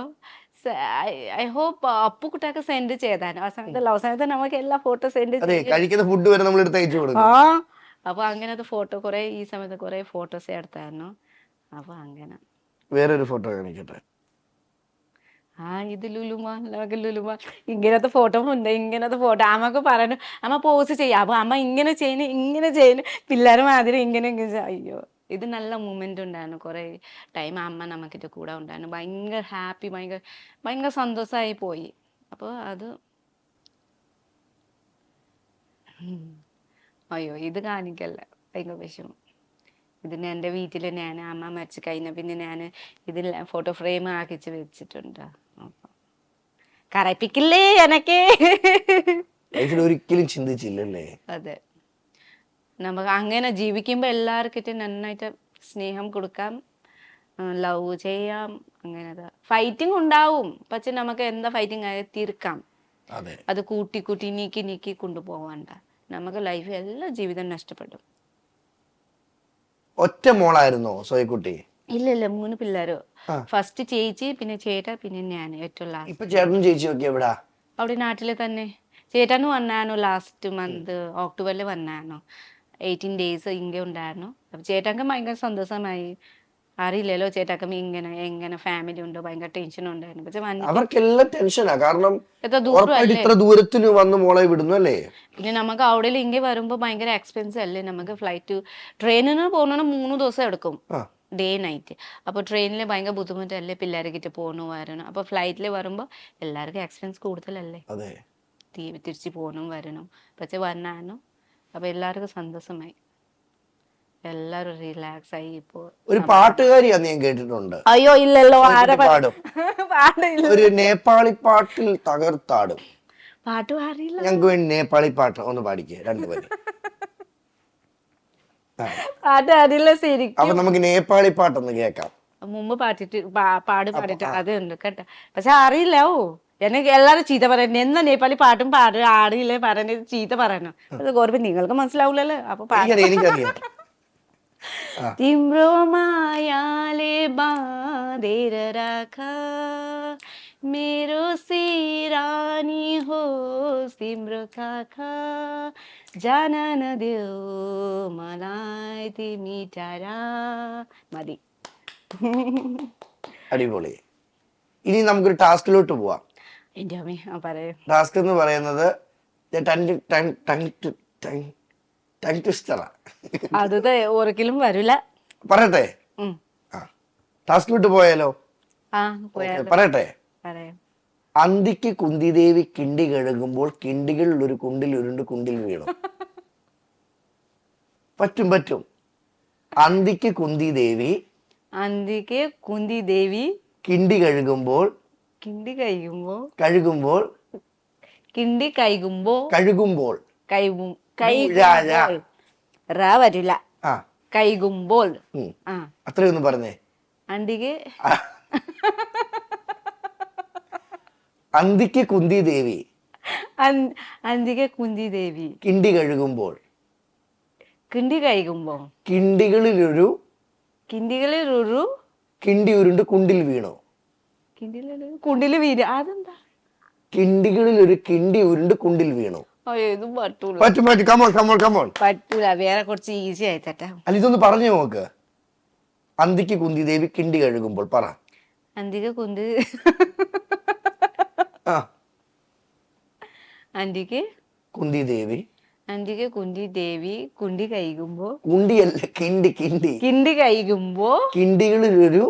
A: ഐ ഹോപ്പ് അപ്പുക്കുട്ടൊക്കെ സെൻഡ് ചെയ്തായിരുന്നു. ആ സമയത്ത് ലവ് സമയത്ത് നമുക്ക് എല്ലാ ഫോട്ടോ സെൻഡ് ചെയ്യും. അപ്പൊ അങ്ങനത്തെ ഫോട്ടോ കുറെ ഈ സമയത്ത് കുറെ ഫോട്ടോസ് എടുത്തായിരുന്നു. അപ്പൊ അങ്ങനെ
B: വേറൊരു ഫോട്ടോ കാണിക്കട്ടെ?
A: ഇത് ലുലുമാൾ ഇങ്ങനത്തെ ഫോട്ടോ ഉണ്ട്. ഇങ്ങനത്തെ ഫോട്ടോ അമ്മക്ക് പറഞ്ഞു, അമ്മ പോസ്റ്റ് ചെയ്യാം. അപ്പൊ അമ്മ ഇങ്ങനെ ചെയ്യുന്നു പിള്ളേർ മാതിരി ഇങ്ങനെ. അയ്യോ, ഇത് നല്ല മൂമെന്റ് ഉണ്ടായിരുന്നു. കുറെ ടൈം അമ്മ നമുക്കിട്ട് കൂടെ ഉണ്ടായിരുന്നു. ഭയങ്കര ഹാപ്പി, ഭയങ്കര സന്തോഷമായി പോയി. അപ്പോൾ അത് അയ്യോ, ഇത് കാണിക്കല്ല, ഭയങ്കര വിഷമം. ഇതിന് എൻ്റെ വീട്ടിൽ ഞാൻ അമ്മ മരിച്ചു കഴിഞ്ഞ പിന്നെ ഞാൻ ഇതിൽ ഫോട്ടോ ഫ്രെയിം ആക്കിച്ച് വെച്ചിട്ടുണ്ട്. കരയിപ്പിക്കില്ലേ എനക്ക്.
B: ഒരിക്കലും ചിന്തിച്ചില്ലല്ലേ?
A: അതെ, നമുക്ക് അങ്ങനെ ജീവിക്കുമ്പോൾ എല്ലാവർക്കും നന്നായിട്ട് സ്നേഹം കൊടുക്കാം, ലവ് ചെയ്യാം, അങ്ങനെ ഫൈറ്റിംഗ് ഉണ്ടാവും, പക്ഷെ നമുക്ക് എന്താ ഫൈറ്റിംഗ് ആയി തീർക്കാം.
B: അതെ.
A: അത് കൂട്ടി കൂട്ടി നീക്കി നീക്കി കൊണ്ടുപോകണ്ട. നമുക്ക് ലൈഫ് എല്ലാ ജീവിതം നഷ്ടപ്പെട്ടു.
B: ഒറ്റ മോളായിരുന്നോ സോയക്കുട്ടി?
A: ഇല്ല 3 പിള്ളേരോ. ഫസ്റ്റ് ചേച്ചി, പിന്നെ ചേട്ടാ, പിന്നെ ഞാൻ ഏറ്റവും ലാസ്റ്റ്.
B: ഇപ്പൊ ചേട്ടനും ചേച്ചിയും ഒക്കെ എവിടാ?
A: അവിടെ നാട്ടില് തന്നെ. ചേട്ടനും വന്നായിരുന്നു ലാസ്റ്റ് മന്ത് ഒക്ടോബറിൽ വന്നായിരുന്നു. 18 days ഇങ്ങനെ ഉണ്ടായിരുന്നു. അപ്പൊ ചേട്ടാക്ക് ഭയങ്കര സന്തോഷമായി. അറിയില്ലല്ലോ ചേട്ടാക്ക് എങ്ങനെ ഫാമിലി ഉണ്ടോ, ഭയങ്കര ടെൻഷൻ ഉണ്ടായിരുന്നു. പക്ഷെ
B: അവർക്കെല്ലാം ടെൻഷനാ, കാരണം
A: എത്ര ദൂരം അല്ലേ,
B: ഇത്ര ദൂരത്തിന് വന്ന് മോളെ വിടുന്നു അല്ലേ.
A: പിന്നെ നമുക്ക് അവിടെ ഇങ്ങനെ വരുമ്പോ ഭയങ്കര എക്സ്പെൻസ് അല്ലേ. നമുക്ക് ഫ്ലൈറ്റ് ട്രെയിനിന് പോകുന്ന 3 ദിവസം എടുക്കും, ഡേ നൈറ്റ്. അപ്പോൾ ട്രെയിനിൽ ഭയങ്കര ബുദ്ധിമുട്ടല്ലേ, പിള്ളേരെ കിട്ടി പോകണു വരണം. അപ്പോൾ ഫ്ലൈറ്റിൽ വരുമ്പോൾ എല്ലാവർക്കും എക്സ്പെൻസ് കൂടുതലല്ലേ, തിരിച്ച് പോകണം വരണം. പക്ഷെ വന്നായിരുന്നു. അപ്പോൾ എല്ലാവർക്കും സന്തോഷമായി, എല്ലാരും റിലാക്സ് ആയി. ഇപ്പോ
B: ഒരു പാട്ടുകാരിയാന്ന് ഞാൻ കേട്ടിട്ടുണ്ട്.
A: അയ്യോ ഇല്ലല്ലോ,
B: പാടും ഒരു നേപ്പാളി പാട്ടിൽ തകർത്താടും.
A: പാട്ട് അറിയില്ല.
B: ഞങ്ങൾക്ക് വേണ്ടി നേപ്പാളി പാട്ട് ഒന്ന് പാടിക്കേ, രണ്ടുപേരും.
A: പാട്ട് അറിയില്ല ശരിക്കും.
B: അപ്പൊ നമുക്ക് നേപ്പാളി പാട്ടൊന്ന് കേൾക്കാം.
A: മുമ്പ് പാടിട്ട് അതുണ്ട് കേട്ടോ, പക്ഷെ അറിയില്ല. എനിക്ക് എല്ലാരും ചീത്ത പറയുന്നത്, എന്നാ നേപ്പാളി പാട്ടും ആടിയില്ലേ പറയുന്നത്, ചീത്ത പറയണം. അത് ഗോർബി നിങ്ങൾക്ക് മനസ്സിലാവൂലല്ലോ. അപ്പൊ
B: എനിക്കറിയാം.
A: तिम्रो मायाले बाँधेर राख, मेरो सिरानी होस् तिम्रो काखा, जान नदेऊ मलाई तिमी टाढा. മതി.
B: അടിപൊളി. ഇനി നമുക്കൊരു ടാസ്കിലോട്ട് പോവാം.
A: എൻ്റെ അമ്മേ പറയൂ.
B: ടാസ്ക് എന്ന് പറയുന്നത് ടങ് ട്വിസ്റ്ററാ.
A: അത് ഒരിക്കലും വരില്ല.
B: പറയട്ടെ? ടാസ്കിലോട്ട് പോയാലോ? പറയട്ടെ? അന്തിക്ക് കുന്തിദേവി കിണ്ടി കഴുകുമ്പോൾ കിണ്ടികളിൽ ഒരു കുണ്ടിൽ ഉരുണ്ട് കുണ്ടിൽ വീണു. പറ്റും. അന്തിക്ക് കുന്തിദേവി കിണ്ടി കഴുകുമ്പോൾ
A: വരില്ല. കൈകുമ്പോൾ
B: അത്രയൊന്നും പറഞ്ഞേ.
A: അന്തിക്ക്
B: കുന്തിദേവി കിണ്ടി കഴുകുമ്പോൾ കിണ്ടികളിലൊരു കിണ്ടി ഉരുണ്ട് കുണ്ടിൽ വീണു.
A: അതെന്താ?
B: കിണ്ടികളിൽ ഒരു കിണ്ടി ഉരുണ്ട് കുണ്ടിൽ വീണു. പറ്റും.
A: പറ്റൂല, വേറെ കുറച്ച് ഈസി ആയിട്ടാ.
B: അല്ല, ഇതൊന്ന് പറഞ്ഞു നോക്ക്. അന്തിക്ക് കുന്തിദേവി കിണ്ടി കഴുകുമ്പോൾ പറ.
A: അന്തിക്ക് കുന്തിദേവി കുണ്ടി കഴിക്കുമ്പോ,
B: കുണ്ടിയല്ല കിണ്ടി
A: കഴിക്കുമ്പോ
B: കിണ്ടികളിലൊരു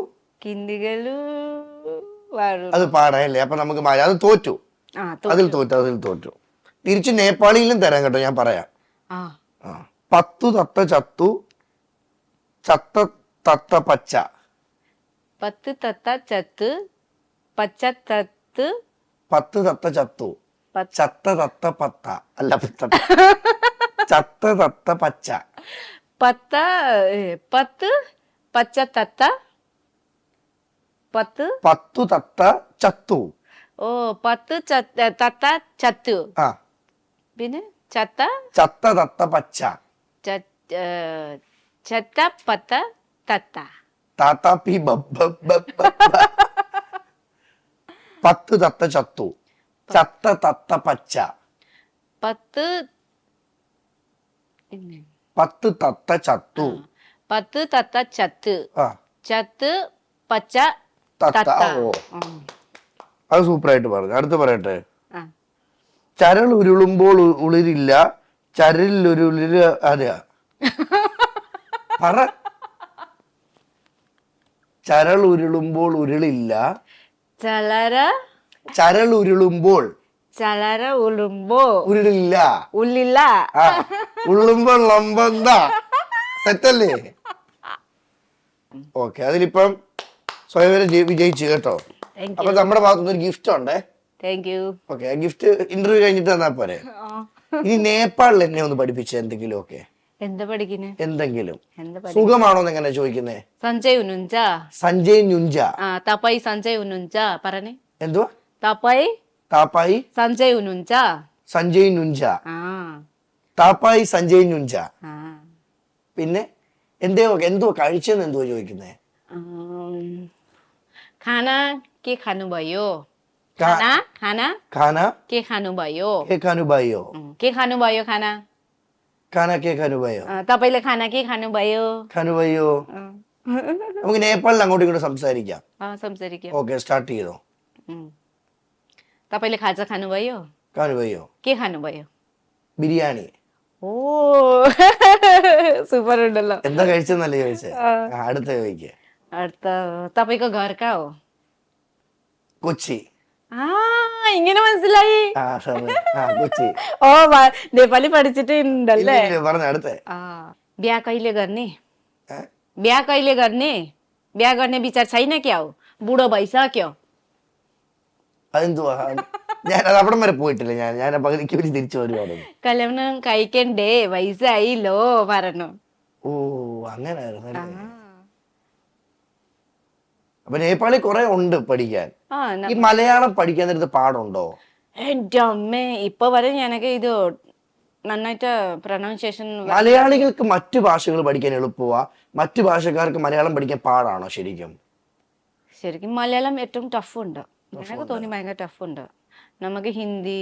B: അത് പാടല്ലേ. അപ്പൊ നമുക്ക് അത് തോറ്റു. അതിൽ തോറ്റു. തിരിച്ച് നേപ്പാളിയിലും തരാം കേട്ടോ, ഞാൻ പറയാം. 10 തത്ത ചത്തു, ചത്ത തത്ത പച്ച.
A: 10 തത്ത ചത്ത്, പച്ച തത്ത്.
B: 10 തത്ത ചത്തു, ചത്ത തത്ത പത്ത. അല്ല, ചത്ത തത്ത പച്ച.
A: 10 പച്ച തത്ത,
B: 10 തത്ത ചത്തു.
A: 10 തത്ത ചത്തു. പിന്നെ ചത്ത
B: തത്ത പച്ച.
A: ചത്ത പത്ത തത്ത.
B: 10 തത്ത ചത്തു, ചത്ത തത്ത പച്ച. 10 തത്ത ചത്തു.
A: 10 തത്ത ചത്ത്, ചത്ത് പച്ച തത്ത.
B: അത് സൂപ്പറായിട്ട് പറഞ്ഞു. അടുത്ത് പറയട്ടെ? ചരൽ ഉരുളുമ്പോൾ ഉളിരില്ല, ചരലിലൊരു അതെയാ പറ. ചരൽ ഉരുളുമ്പോൾ ഉരുളില്ല, ചരൽ ഉരുളുമ്പോൾ ഉരുളില്ല, ഉള്ളുമ്പോൾ ലംബന്താ. സെറ്റല്ലേ? ഓക്കെ, അതിലിപ്പം സ്വയം വിജയിച്ചു കേട്ടോ. അപ്പൊ നമ്മുടെ ഭാഗത്തുനിന്ന് ഒരു ഗിഫ്റ്റ് ഉണ്ടേ. ഓക്കെ, ഗിഫ്റ്റ് ഇന്റർവ്യൂ കഴിഞ്ഞിട്ട് തന്നാ പോരെ. ഇനി നേപ്പാളിൽ എന്നെ ഒന്ന് പഠിപ്പിച്ച എന്തെങ്കിലും ഒക്കെ.
A: എന്താ പഠിക്കുന്നേ?
B: എന്തെങ്കിലും.
A: എന്താ
B: സുഖമാണോ എന്ന് എങ്ങനെ ചോദിക്കുന്നേ?
A: സഞ്ജയ് ഉന്നുഞ്ച.
B: സഞ്ജയ് നുഞ്ച.
A: തപ്പായി സഞ്ജയ് ഉന്നുഞ്ച പറഞ്ഞേ.
B: എന്തുവാ?
A: തപ്പായി
B: താപ്പായി
A: സഞ്ജയ് ഉന്നുഞ്ച.
B: സഞ്ജയ് നുഞ്ച.
A: ആ
B: താപ്പായി സഞ്ജയ് നുഞ്ച.
A: ആ
B: പിന്നെ എന്തുവാ കഴിച്ചെന്ന് എന്തുവാ ചോദിക്കുന്നേ?
A: खाना के खानुभयो? खाना खाना
B: ഖാന
A: के खानुभयो?
B: കെ ഖാനുബായോ?
A: के खानुभयो खाना?
B: ഖാന കെ ഖാനുബായോ?
A: तपाईँले खाना के खानुभयो?
B: ഖാനുബായോ? നമുക്ക് നേപ്പാളിൽ അങ്ങോട്ടും ഇങ്ങോട്ടും സംസാരിക്കാം.
A: സംസാരിക്കാം.
B: ഓക്കെ, സ്റ്റാർട്ട് ചെയ്തോ.
A: तपाईँले खाजा खानुभयो?
B: ഖാനുബായോ?
A: के खानुभयो?
B: ബിരിയാണി.
A: ഓ സൂപ്പർ ഉണ്ടല്ലോ.
B: എന്താ കഴിച്ചെന്നല്ലേ ചോദിച്ചേ? അടുത്ത ചോദിക്കേ.
A: അടുത്ത तपाईँको घर कहाँ हो?
B: കൊച്ചി.
A: ഇങ്ങനെ മനസ്സിലായി.
B: കൊച്ചി.
A: ഓ നേപ്പാളി പഠിച്ചിട്ടുണ്ടല്ലേ?
B: പറഞ്ഞ അടുത്ത.
A: बिहा कहिले गर्ने? बिहा कहिले गर्ने? बिहा गर्ने विचार छैन क्या हो? बुढो भइसक्यो.
B: അതെന്തുവാ? ഞാൻ അത് അവിടം വരെ പോയിട്ടില്ല. ഞാൻ പകുതിക്ക് വേണ്ടി തിരിച്ചു വരുവാണ്.
A: കല്യാണം കഴിക്കണ്ടേ വയസ്സായില്ലോ പറഞ്ഞു.
B: ഓ അങ്ങനായിരുന്നു. അപ്പൊ നേപ്പാളി കുറെ ഉണ്ട് പഠിക്കാൻ. ഈ മലയാളം പഠിക്കാൻ നേരത്ത് പാടുണ്ടോ?
A: എന്റെ അമ്മേ, ഇപ്പൊ വരെ എനിക്ക് ഇത് നന്നായിട്ട് പ്രൊനൗൺസിയേഷൻ.
B: മലയാളികൾക്ക് മറ്റു ഭാഷകൾ പഠിക്കാൻ എളുപ്പമാ, മറ്റു ഭാഷക്കാർക്ക് മലയാളം പഠിക്കാൻ പാടാണോ ശരിക്കും?
A: ശരിക്കും മലയാളം ഏറ്റവും ടഫ് ഉണ്ട്. എനിക്ക് തോന്നി ഭയങ്കര ടഫ് ഉണ്ട്. നമുക്ക് ഹിന്ദി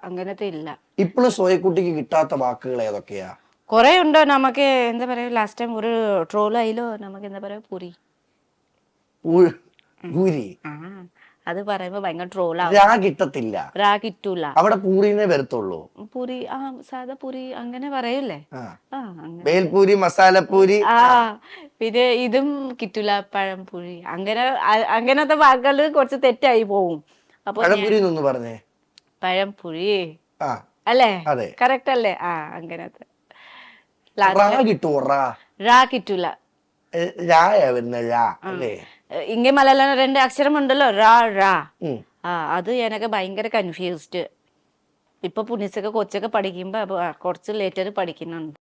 A: അങ്ങനത്തെ ഇല്ല.
B: ഇപ്പോഴും സോയക്കുട്ടിക്ക് കിട്ടാത്ത വാക്കുകൾ ഏതൊക്കെയാ?
A: കൊറേ ഉണ്ട്. നമുക്ക് എന്താ പറയാ, ലാസ്റ്റ് ടൈം ഒരു ട്രോൾ ആയില്ലോ, നമുക്ക് എന്താ പറയാ പൂരി.
B: പൂരി
A: അത് പറയുമ്പോ ഭയങ്കര ട്രോൾ
B: രാ കിട്ടത്തില്ല.
A: രാ കിട്ടൂല.
B: അവിടെ പൂരിനെ വരത്തുള്ളൂ.
A: പൂരി സാധാ പൂരി അങ്ങനെ പറയൂലേ.
B: ബേൽപൂരി, മസാലപ്പൂരി.
A: പിന്നെ ഇതും കിട്ടൂല, പഴംപൂരി. അങ്ങനത്തെ വാക്കുകൾ കുറച്ച് തെറ്റായി പോവും. അപ്പൊ
B: പഴംപൂരി എന്നൊന്ന് പറഞ്ഞേ.
A: പഴംപൂരി
B: ആ
A: അല്ലേ?
B: അതെ,
A: കറക്റ്റ് അല്ലേ? അങ്ങനത്തെ
B: കിട്ടുവോ?
A: രാ കിട്ടൂല.
B: രായ വരുന്ന രാ അല്ലേ?
A: ഇങ്ങനെ മലയാളം 2 അക്ഷരം ഉണ്ടല്ലോ, റാ റാ. അത് എനിക്ക് ഭയങ്കര കൺഫ്യൂസ്ഡ്. ഇപ്പൊ പുണ്യസൊക്കെ കൊച്ചൊക്കെ പഠിക്കുമ്പോ കുറച്ച് ലേറ്റർ പഠിക്കുന്നുണ്ട്.